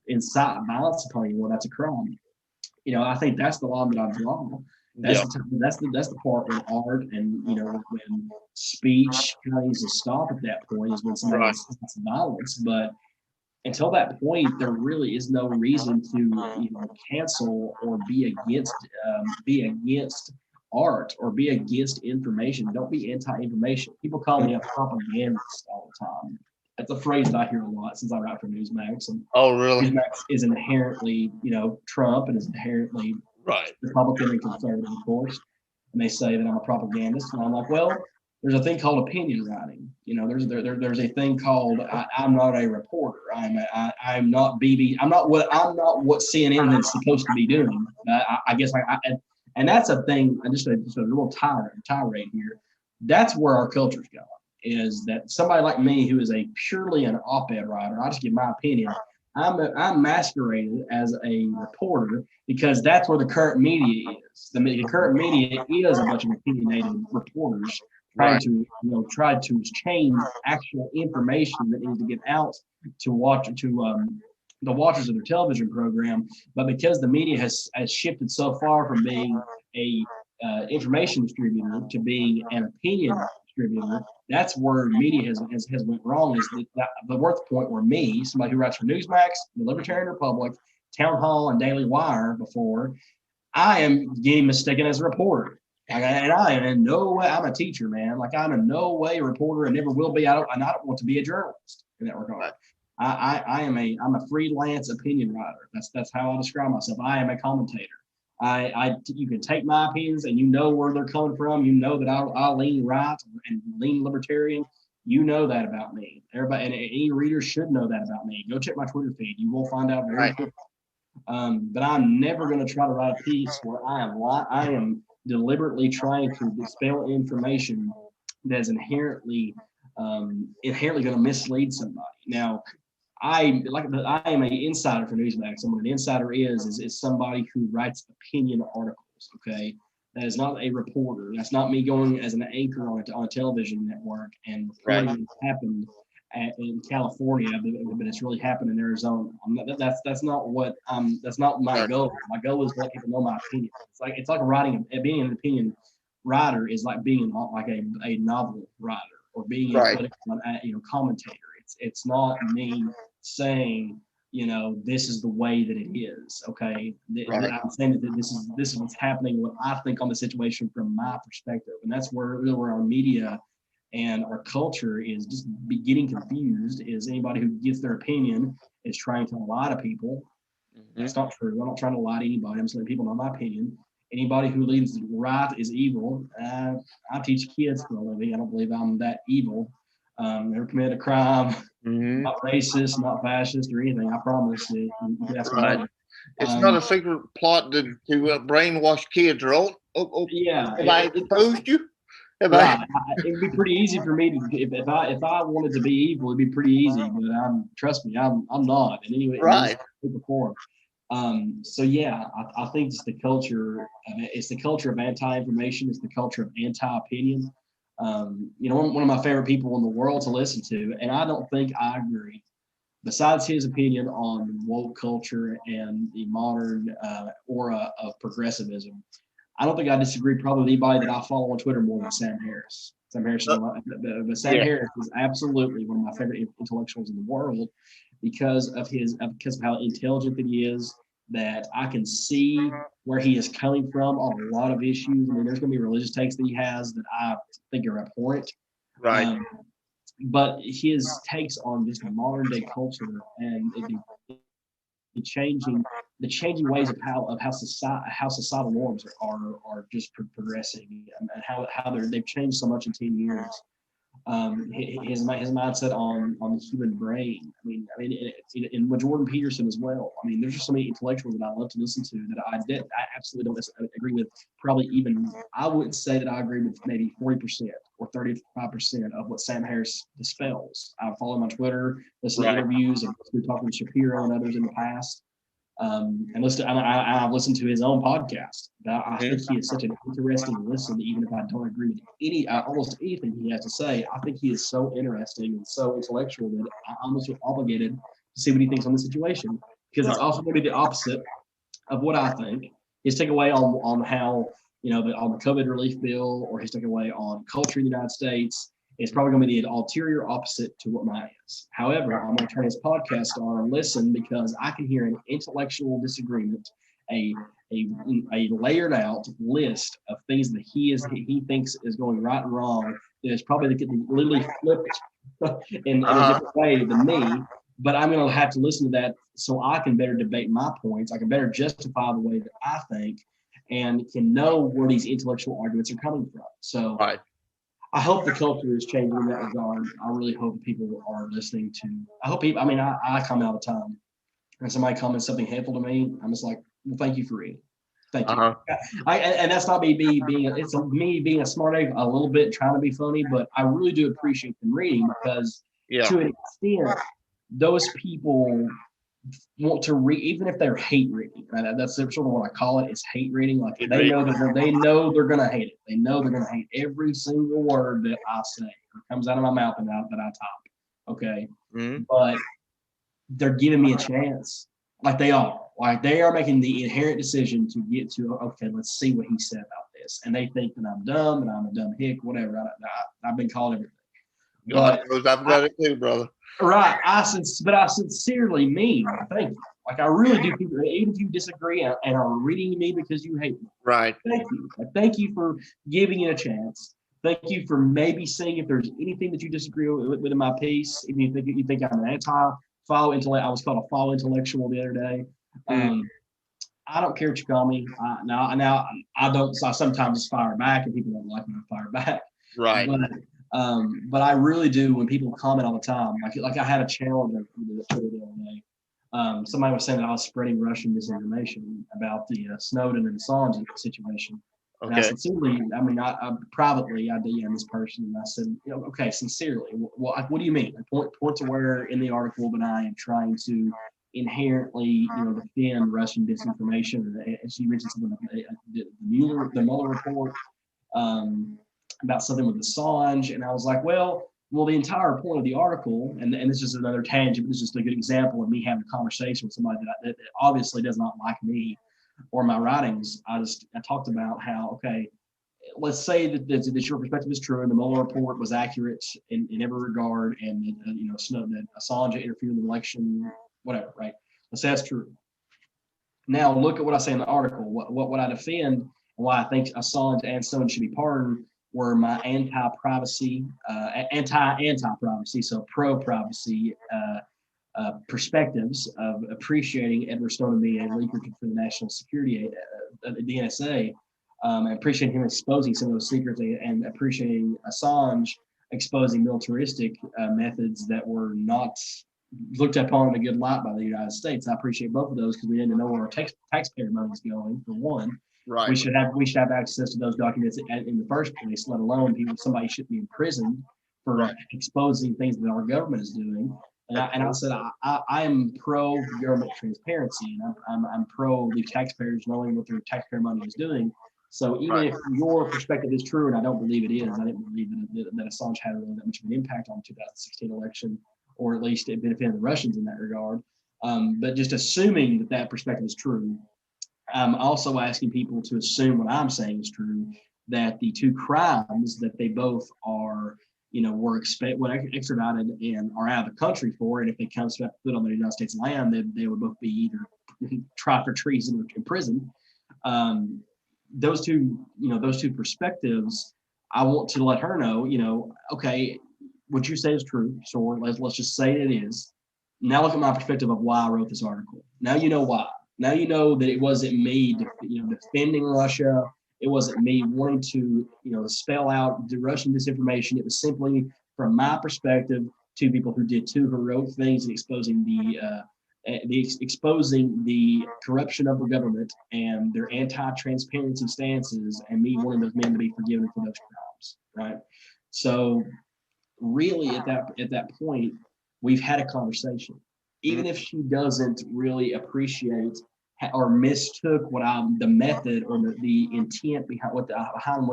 incite violence upon anyone. That's a crime. I think that's the line that I draw. That's the part when art and when speech kind of needs to stop at that point is when somebody incites violence. But until that point, there really is no reason to cancel or be against art or be against information. Don't be anti-information. People call me a propagandist all the time. That's a phrase that I hear a lot since I write for NewsMax. And really? NewsMax is inherently, Trump and is inherently Republican and conservative, of course. And they say that I'm a propagandist, and I'm like, well, there's a thing called opinion writing. There's a thing called I'm not a reporter. I'm not what CNN is supposed to be doing. I guess and that's a thing. Just a little tirade here. That's where our culture's going. Is that somebody like me who is purely an op-ed writer? I just give my opinion. I'm masqueraded as a reporter because that's where the current media is. The current media is a bunch of opinionated reporters trying to change actual information that needs to get out to the watchers of their television program. But because the media has shifted so far from being a information distributor to being an opinion distributor, that's where media has went wrong. Is the worth point where me, somebody who writes for Newsmax, the Libertarian Republic, Town Hall, and Daily Wire before, I am getting mistaken as a reporter. And I am in no way, I'm a teacher, man. Like, I'm in no way a reporter and never will be. I don't want to be a journalist in that regard. I'm a freelance opinion writer. That's how I describe myself. I am a commentator. You can take my opinions and you know where they're coming from. You know that I'll lean right and lean libertarian. You know that about me. Everybody and any reader should know that about me. Go check my Twitter feed. You will find out very quickly. But I'm never going to try to write a piece where I am deliberately trying to dispel information that is inherently going to mislead somebody. Now, I am an insider for Newsmax. And what an insider is somebody who writes opinion articles. Okay, that is not a reporter. That's not me going as an anchor on a television network and reporting what happened in California, but it's really happened in Arizona. That's not what that's not my goal. My goal is to let people know my opinion. It's like being an opinion writer is like being a novel writer or being a commentator. It's not me saying, this is the way that it is. Okay. I'm saying that this is what's happening, what I think on the situation from my perspective. And that's where our media and our culture is just getting confused. Is anybody who gives their opinion is trying to lie to people. That's not true. I'm not trying to lie to anybody. I'm just letting people know my opinion. Anybody who leads right is evil. I teach kids for a living. I don't believe I'm that evil. Never committed a crime. Not racist, not fascist, or anything. I promise. It's not a secret plot to brainwash kids, or have I exposed you? It would be pretty easy for me to if I wanted to be evil, it'd be pretty easy. But trust me, I'm not in any way, shape, or form. So yeah, I think it's the culture. It's the culture of anti-information. It's the culture of anti-opinion. One of my favorite people in the world to listen to, and I don't think I agree, besides his opinion on woke culture and the modern aura of progressivism, I don't think I disagree probably with anybody that I follow on Twitter more than Sam Harris. Harris is absolutely one of my favorite intellectuals in the world because of how intelligent that he is, that I can see where he is coming from on a lot of issues. I mean, there's going to be religious takes that he has that I think are abhorrent. But his takes on just modern day culture and the changing ways of how societal norms are just progressing and how they've changed so much in 10 years. His mindset on the human brain. I mean, and with Jordan Peterson as well. I mean, there's just so many intellectuals that I love to listen to that I absolutely don't agree with. Probably even I wouldn't say that I agree with maybe 40% or 35% of what Sam Harris dispels. I follow him on Twitter, listen to interviews, and we've talked with Shapiro and others in the past. And I've listened to his own podcast. I think he is such an interesting listen, even if I don't agree with almost anything he has to say. I think he is so interesting and so intellectual that I'm almost obligated to see what he thinks on the situation, because it's also going to be the opposite of what I think. His takeaway on how on the COVID relief bill, or his takeaway on culture in the United States. It's probably going to be the ulterior opposite to what mine is. However, I'm going to turn his podcast on and listen because I can hear an intellectual disagreement, a layered out list of things that he thinks is going right and wrong. That is probably literally flipped in a different way than me. But I'm going to have to listen to that so I can better debate my points. I can better justify the way that I think, and can know where these intellectual arguments are coming from. So I hope the culture is changing in that regard. I really hope people are listening to. I hope people. I mean, I comment all the time, and somebody comments something hateful to me. I'm just like, well, thank you for reading. Thank you. And that's not me being. It's me being a smart aleck a little bit, trying to be funny, but I really do appreciate them reading because to an extent, those people want to read, even if they're hate reading. That's sort of what I call it. It's hate reading. Like they know they're gonna hate it. They know they're gonna hate every single word that I say or comes out of my mouth and that I type. Okay, but they're giving me a chance. Like they are making the inherent decision to get to. Okay, let's see what he said about this. And they think that I'm dumb and I'm a dumb hick, whatever. I've been called everything. But I've got it too, brother. Right. I sincerely mean thank you. Like I really do. Even if you disagree and are reading me because you hate me. Right. Thank you. Thank you for giving it a chance. Thank you for maybe seeing if there's anything that you disagree with in my piece. If you think I'm an anti-follow intellect, I was called a follow intellectual the other day. I don't care what you call me. Now I don't. I sometimes fire back, and people don't like me to fire back. Right. But I really do when people comment all the time. Like I had a challenge the other day. Somebody was saying that I was spreading Russian disinformation about the Snowden and Assange situation. And I sincerely, I privately, I DM'd this person and I said, okay, sincerely, what do you mean? Point to where in the article that I am trying to inherently, defend Russian disinformation. And she mentioned something like the Mueller report. About something with Assange, and I was like, well, the entire point of the article, and this is another tangent, but it's just a good example of me having a conversation with somebody that obviously does not like me or my writings. I talked about how, okay, let's say that your perspective is true and the Mueller report was accurate in every regard, and that Assange interfered in the election, whatever, right? Let's say that's true. Now look at what I say in the article. What I defend and why I think Assange and Snowden should be pardoned were my anti-privacy, so pro-privacy perspectives of appreciating Edward Snowden being a leaker for the national security, the NSA, and appreciating him exposing some of those secrets, and appreciating Assange exposing militaristic methods that were not looked upon in a good light by the United States. I appreciate both of those because we didn't know where our taxpayer money is going, for one. Right. We should have access to those documents in the first place, let alone somebody should be imprisoned for exposing things that our government is doing. And I said I am pro government transparency, and I'm pro the taxpayers knowing what their taxpayer money is doing. So even if your perspective is true, and I don't believe it is, I didn't believe that Assange had really that much of an impact on the 2016 election, or at least it benefited the Russians in that regard. But just assuming that perspective is true, I'm also asking people to assume what I'm saying is true, that the two crimes that they both are, were extradited and are out of the country for, and if they come step foot on the United States land, they would both be either tried for treason or imprisoned. Those two perspectives, I want to let her know, okay, what you say is true, so let's just say it is. Now look at my perspective of why I wrote this article. Now you know why. Now you know that it wasn't me, defending Russia. It wasn't me wanting to, spell out the Russian disinformation. It was simply, from my perspective, two people who did two heroic things in exposing the corruption of the government and their anti-transparency stances, and me wanting those men to be forgiven for those crimes. Right. So, really, at that point, we've had a conversation. Even if she doesn't really appreciate or mistook the method or the intent behind what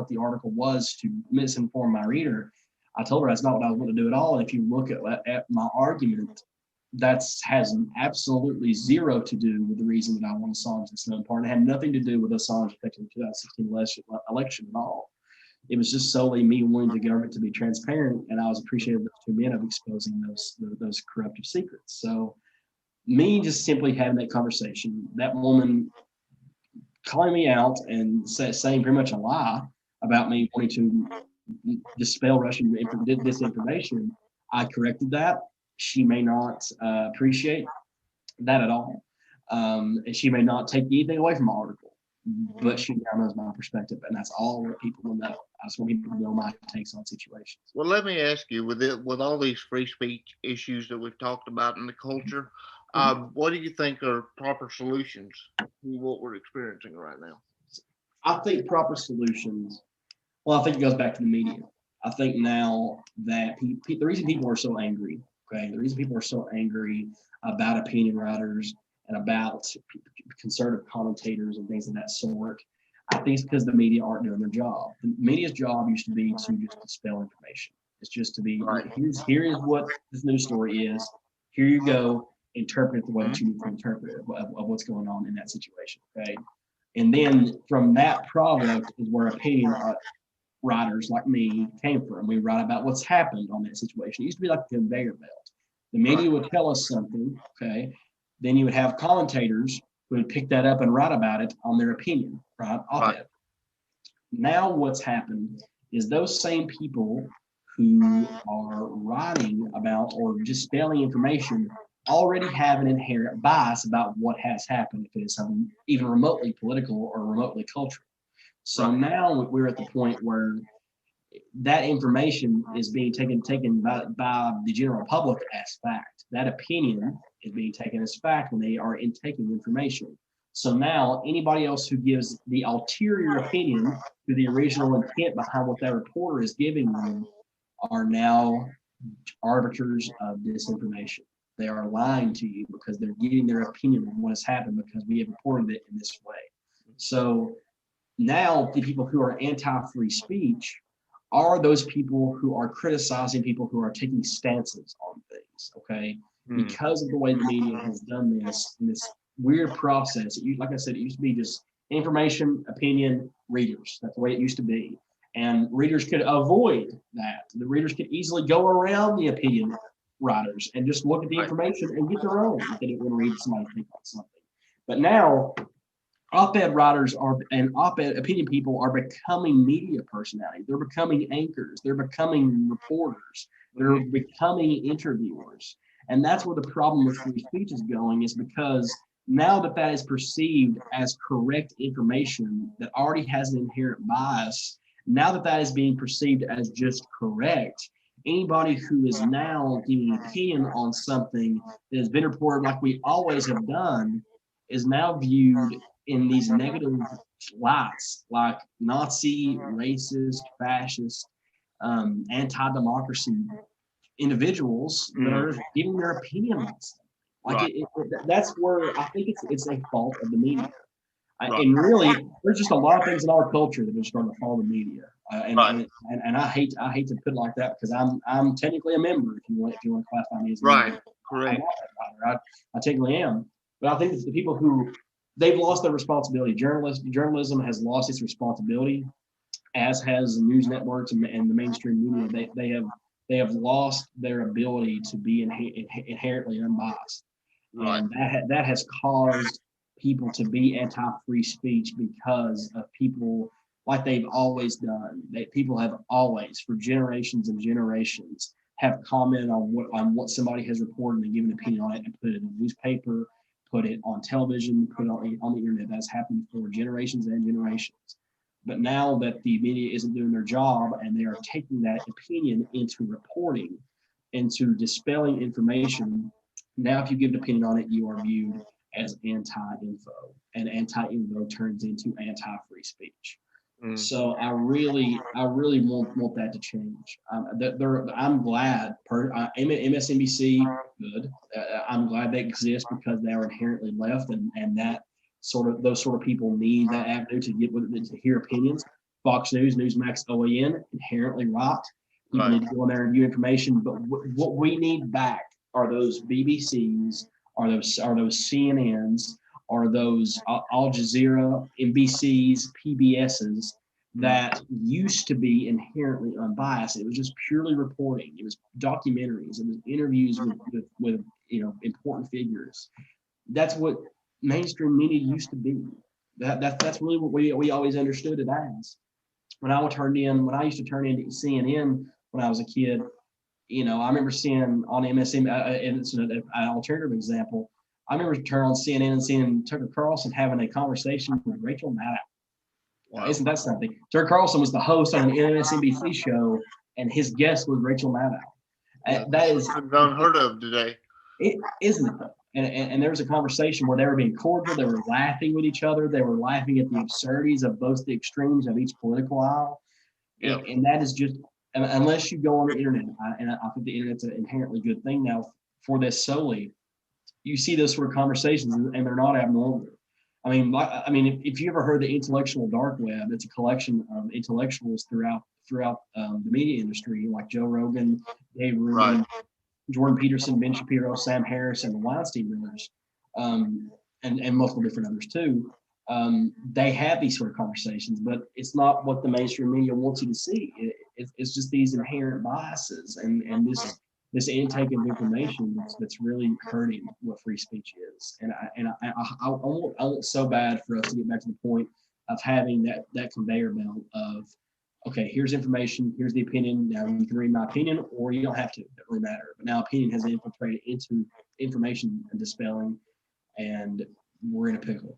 the article was to misinform my reader, I told her that's not what I was going to do at all. And if you look at my argument, has absolutely zero to do with the reason that I want Assange to stay part. It had nothing to do with Assange affecting the 2016 election at all. It was just solely me wanting the government to be transparent, and I was appreciative of those two men of exposing those corruptive secrets. So me just simply having that conversation, that woman calling me out and saying pretty much a lie about me wanting to dispel Russian disinformation, I corrected that. She may not appreciate that at all. And she may not take anything away from my article, but she now knows my perspective, and that's all what people will know. I just want people to know my takes on situations. Well, let me ask you, with all these free speech issues that we've talked about in the culture, what do you think are proper solutions to what we're experiencing right now? I think proper solutions. Well, I think it goes back to the media. I think now that the reason people are so angry, the reason people are so angry about opinion writers and about conservative commentators and things of that sort, I think it's because the media aren't doing their job. The media's job used to be to just dispel information. It's just to be, here is what this news story is. Here you go, interpret it the way that you need to interpret it of what's going on in that situation, okay? And then from that product is where opinion writers like me came from. We write about what's happened on that situation. It used to be like a conveyor belt. The media would tell us something, okay? Then you would have commentators who would pick that up and write about it on their opinion, right? Op-ed. Now what's happened is those same people who are writing about or dispelling information already have an inherent bias about what has happened, if it is something even remotely political or remotely cultural. So now we're at the point where that information is being taken by the general public as fact. That opinion is being taken as fact when they are taking information. So now anybody else who gives the ulterior opinion to the original intent behind what that reporter is giving them are now arbiters of disinformation. They are lying to you because they're giving their opinion on what has happened because we have reported it in this way. So now the people who are anti-free speech are those people who are criticizing people who are taking stances on things, okay? Because of the way the media has done this weird process. Like I said, it used to be just information, opinion, readers. That's the way it used to be. And readers could avoid that. The readers could easily go around the opinion writers and just look at the information and get their own if they didn't want to read somebody think on something. But now, op-ed writers and op-ed opinion people are becoming media personalities. They're becoming anchors. They're becoming reporters. They're becoming interviewers. And that's where the problem with free speech is going, is because now that is perceived as correct information that already has an inherent bias, now that is being perceived as just correct, anybody who is now giving an opinion on something that has been reported like we always have done is now viewed in these negative lights, like Nazi, racist, fascist, anti-democracy individuals that are giving their opinion on something. Like that's where I think it's a fault of the media. And really, there's just a lot of things in our culture that are starting to follow the media. And I hate to put it like that because I'm technically a member, if you want to classify me as a member. Correct. I technically am. But I think it's the people who they've lost their responsibility. Journalism has lost its responsibility, as has news networks and the mainstream media. They have lost their ability to be inherently unbiased. And that has caused people to be anti-free speech because of people like they've always done. People have always, for generations and generations, have commented on what somebody has reported and given an opinion on it and put it in a newspaper, put it on television, put it on the internet. That's happened for generations and generations. But now that the media isn't doing their job and they are taking that opinion into reporting, into dispelling information, now if you give an opinion on it, you are viewed as anti-info, and anti-info turns into anti-free speech. So I really want that to change. I'm glad. MSNBC, good. I'm glad they exist because they are inherently left, and that those sort of people need that avenue to hear opinions. Fox News, NewsMax, OAN, inherently right. People need to go in there and view information. But what we need back are those BBCs, are those CNNs, are those Al Jazeera, NBCs, PBSs that used to be inherently unbiased. It was just purely reporting. It was documentaries. It was interviews with important figures. That's what mainstream media used to be. That's really what we always understood it as. When I used to turn into CNN when I was a kid, I remember seeing on MSN, and it's an alternative example. I remember turning on CNN and seeing Tucker Carlson having a conversation with Rachel Maddow. Wow. Isn't that something? Tucker Carlson was the host on an MSNBC show, and his guest was Rachel Maddow. Yeah, that is unheard of today. Isn't it? And there was a conversation where they were being cordial. They were laughing with each other. They were laughing at the absurdities of both the extremes of each political aisle. Yep. And that is just, unless you go on the internet, and I think the internet's an inherently good thing now for this solely, you see those sort of conversations and they're not abnormal. I mean, if you ever heard the intellectual dark web, it's a collection of intellectuals throughout the media industry, like Joe Rogan, Dave Rubin, Jordan Peterson, Ben Shapiro, Sam Harris, and the Weinstein brothers, and multiple different others too. They have these sort of conversations, but it's not what the mainstream media wants you to see. It's just these inherent biases and this intake of information that's really hurting what free speech is. And I want so bad for us to get back to the point of having that conveyor belt of, okay, here's information, here's the opinion. Now you can read my opinion, or you don't have to. It doesn't really matter. But now opinion has infiltrated into information and dispelling, and we're in a pickle.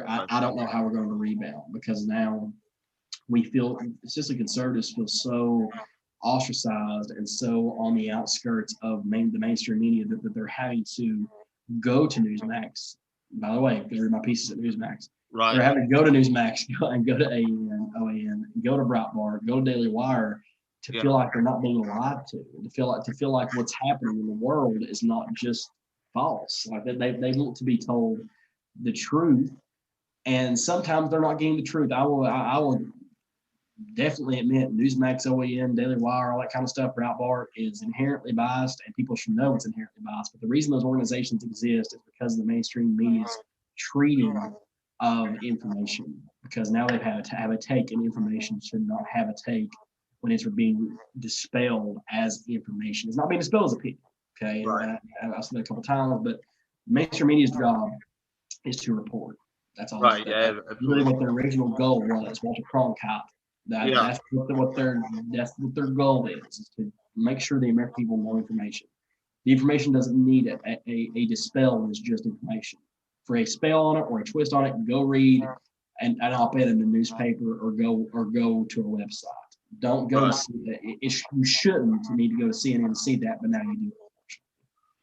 I don't know how we're going to rebound, because now we feel, especially conservatives, feel so ostracized and so on the outskirts of the mainstream media that they're having to go to NewsMax. By the way, go read my pieces at NewsMax. Right. They're having to go to NewsMax and go to AEN, OAN, go to Breitbart, go to Daily Wire to feel like they're not being lied to feel like what's happening in the world is not just false. Like they want to be told the truth, and sometimes they're not getting the truth. I will definitely admit NewsMax, OAN, Daily Wire, all that kind of stuff, Breitbart is inherently biased, and people should know it's inherently biased. But the reason those organizations exist is because of the mainstream media's treating of information, because now they have a take, and information should not have a take when it's being dispelled as information. It's not being dispelled as opinion. Okay, right. I've said that a couple of times, but mainstream media's job is to report. That's all. Right. Yeah. Really, what their original goal was, Walter Cronkite. That's what their goal is to make sure the American people know information. The information doesn't need a dispel. It's just information. For a spell on it or a twist on it, go read an op-ed in the newspaper, or go to a website. Don't go to see that. You shouldn't need to go to CNN and see that, but now you do.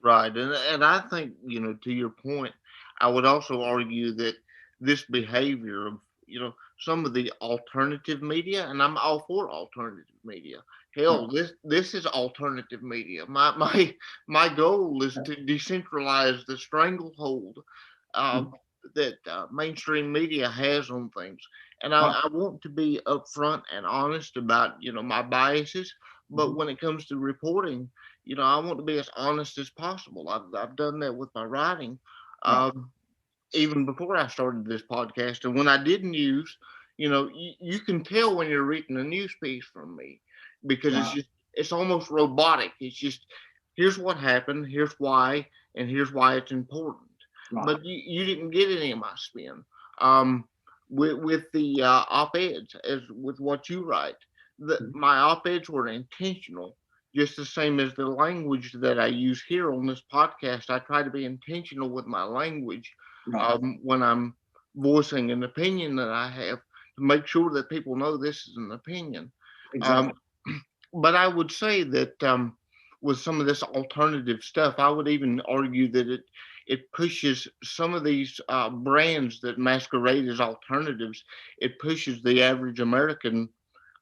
Right, and I think, to your point, I would also argue that this behavior of, some of the alternative media, and I'm all for alternative media. Hell, this is alternative media. My goal is to decentralize the stranglehold that mainstream media has on things, and I want to be upfront and honest about my biases. But when it comes to reporting, I want to be as honest as possible. I've done that with my writing. Even before I started this podcast, and when I did news, you can tell when you're reading a news piece from me, because it's almost robotic. It's just, here's what happened, here's why, and here's why it's important. Right. But you didn't get any of my spin with the op-eds, as with what you write. My op-eds were intentional, just the same as the language that I use here on this podcast. I try to be intentional with my language. Right. When I'm voicing an opinion that I have, to make sure that people know this is an opinion. Exactly. But I would say that with some of this alternative stuff, I would even argue that it pushes some of these brands that masquerade as alternatives. It pushes the average American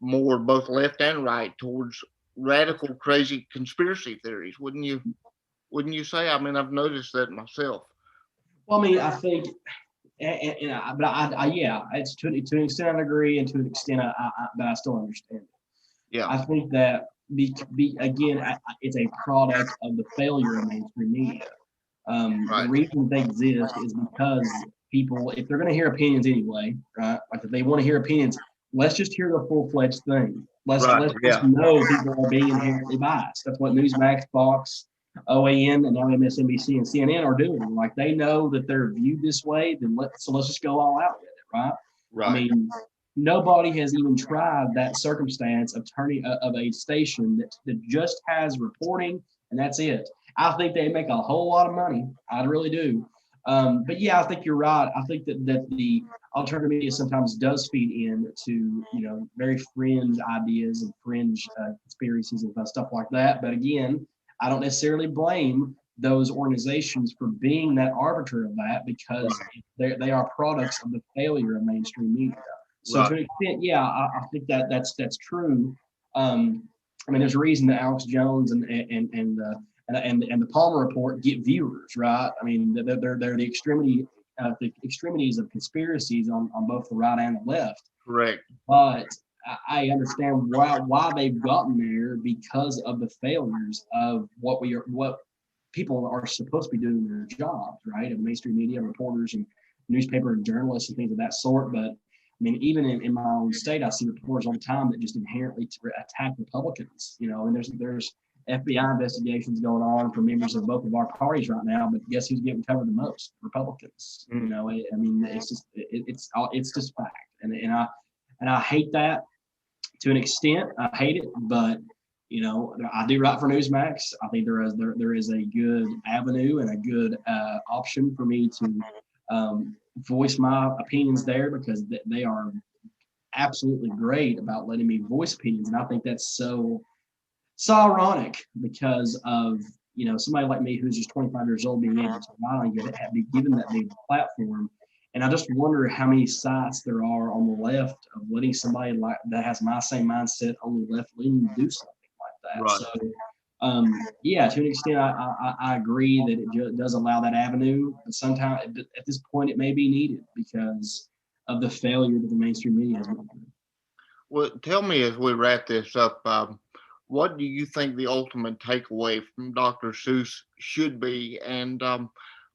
more, both left and right, towards radical, crazy conspiracy theories. Wouldn't you say? I mean, I've noticed that myself. Well, I mean, I think, it's to an extent I agree, and to an extent but I still understand it. Yeah. I think that again, it's a product of the failure of mainstream media. The Right. reason they exist is because people, if they're going to hear opinions anyway, right? Like if they want to hear opinions, let's just hear the full-fledged thing. Let's just know people are being inherently biased. That's what Newsmax, Fox, OAN, and now MSNBC and CNN are doing. Like they know that they're viewed this way, then let's just go all out with it, right? Right. I mean, nobody has even tried that circumstance of turning of a station that just has reporting and that's it. I think they make a whole lot of money. I really do. But yeah, I think you're right. I think that the alternative media sometimes does feed into very fringe ideas and fringe conspiracies and stuff like that. But again, I don't necessarily blame those organizations for being that arbiter of that because they are products of the failure of mainstream media. So to an extent, yeah, I think that's true. I mean, there's a reason that Alex Jones and the Palmer Report get viewers, right? I mean, they're the extremities of conspiracies on both the right and the left. Correct. But I understand why they've gotten there because of the failures of what people are supposed to be doing their jobs, right? Of mainstream media reporters and newspaper and journalists and things of that sort. But I mean, even in my own state, I see reporters all the time that just inherently attack Republicans, and there's FBI investigations going on for members of both of our parties right now, but guess who's getting covered the most? Republicans. I mean, it's just fact, and I hate that to an extent. I hate it, but I do write for Newsmax. I think there is a good avenue and a good option for me to voice my opinions there because they are absolutely great about letting me voice opinions, and I think that's so ironic because of somebody like me who's just 25 years old being able to write and be given that big platform. And I just wonder how many sites there are on the left of letting somebody like that has my same mindset on the left leaning to do something like that. Right. So yeah, to an extent, I agree that it does allow that avenue, but sometimes at this point it may be needed because of the failure that the mainstream media has been through. Well, tell me as we wrap this up, what do you think the ultimate takeaway from Dr. Seuss should be, and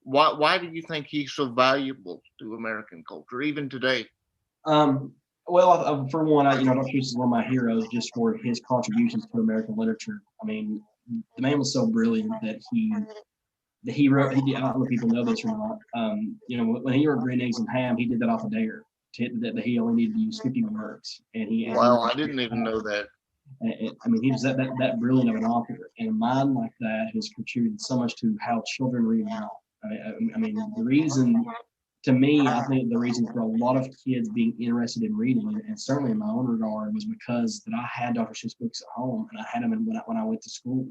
why do you think he's so valuable to American culture even today? Well, for one, Dr. Seuss is one of my heroes just for his contributions to American literature. I mean, the man was so brilliant that he wrote. I don't know if people know this or not. When he wrote Green Eggs and Ham, he did that off a dare. That he only needed to use 50 words, and Wow, I didn't even know that. I mean, he was that brilliant of an author, and a mind like that has contributed so much to how children read now. I mean, the reason, to me, I think the reason for a lot of kids being interested in reading, and certainly in my own regard, was because that I had Dr. Seuss books at home, and I had them when I went to school.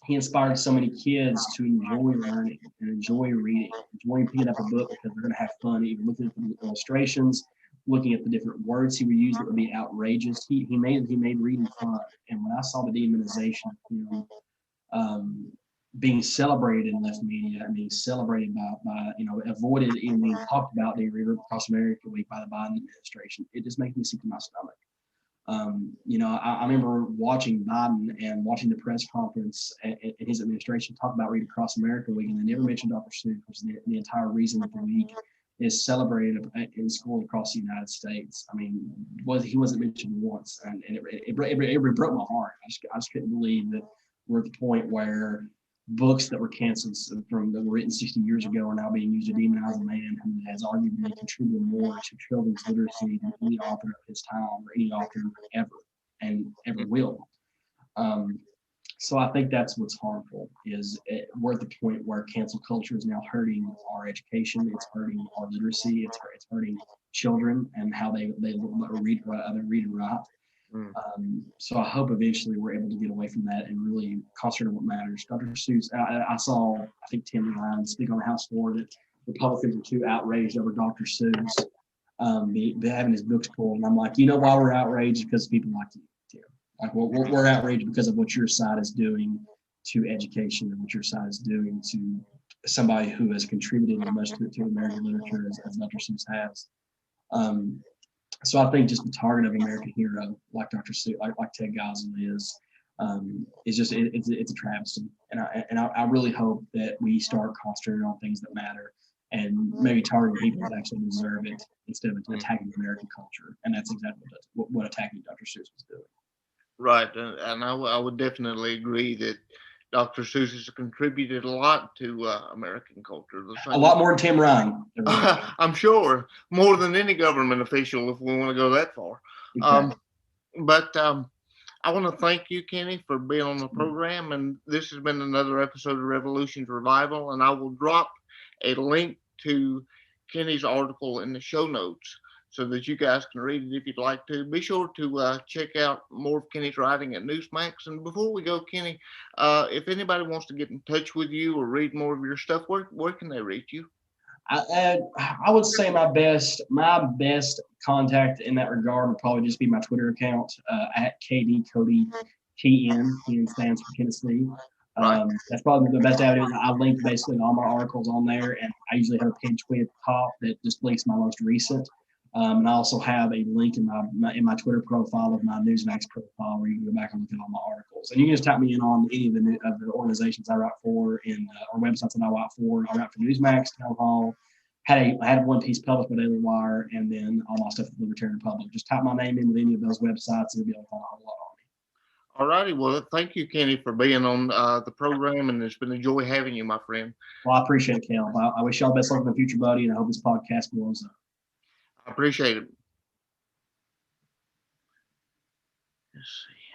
He inspired so many kids to enjoy learning and enjoy reading, enjoying picking up a book because they're going to have fun, even looking at the illustrations, looking at the different words he would use that would be outrageous. He made reading fun. And when I saw the demonization, being celebrated in left media and being celebrated by avoided even being talked about during Reader Across America Week by the Biden administration, it just makes me sick to my stomach. I remember watching Biden and watching the press conference and his administration talk about Read Across America Week, and they never mentioned Dr. Seuss, which is the entire reason that the week is celebrated in schools across the United States. I mean, he wasn't mentioned once, and it broke my heart. I just couldn't believe that we're at the point where books that were canceled from that were written 60 years ago are now being used to demonize a man who has arguably contributed more to children's literacy than any author of his time or any author ever and ever will. So I think that's what's harmful is we're at the point where cancel culture is now hurting our education. It's hurting our literacy. It's hurting children and how they read and write. So I hope eventually we're able to get away from that and really concentrate on what matters. Dr. Seuss, I saw, I think Tim Ryan speak on the House floor that Republicans are too outraged over Dr. Seuss having his books pulled. And I'm like, why we're outraged? Because people like you, Tim. Like we're outraged because of what your side is doing to education and what your side is doing to somebody who has contributed as much to American literature as Dr. Seuss has. So I think just the target of American hero, like Dr. Seuss, like Ted Gosling is just it's a travesty. And I really hope that we start concentrating on things that matter and maybe targeting people that actually deserve it instead of attacking American culture. And that's exactly what attacking Dr. Seuss was doing. Right, and I would definitely agree that Dr. Seuss has contributed a lot to American culture. A lot more than Tim Ryan. I'm sure more than any government official, if we want to go that far. Exactly. But I want to thank you, Kenny, for being on the program. And this has been another episode of Revolutions Revival. And I will drop a link to Kenny's article in the show notes so that you guys can read it if you'd like to. Be sure to check out more of Kenny's writing at NewsMax. And before we go, Kenny, if anybody wants to get in touch with you or read more of your stuff, where can they reach you? I would say my best contact in that regard would probably just be my Twitter account at KD Cody TN. TN stands for Tennessee. That's probably the best avenue. I link basically all my articles on there, and I usually have a pinned tweet at the top that just links my most recent. And I also have a link in my Twitter profile of my NewsMax profile where you can go back and look at all my articles. And you can just tap me in on any of the organizations I write for or websites that I write for. I write for NewsMax, Town Hall. I had one piece published by Daily Wire, and then all my stuff at the Libertarian Republic. Just type my name in with any of those websites, and you'll be able to find a whole lot on me. All righty. Well, thank you, Kenny, for being on the program, and it's been a joy having you, my friend. Well, I appreciate it, Cal. I wish y'all the best luck in the future, buddy, and I hope this podcast blows up. I appreciate it. Let's see.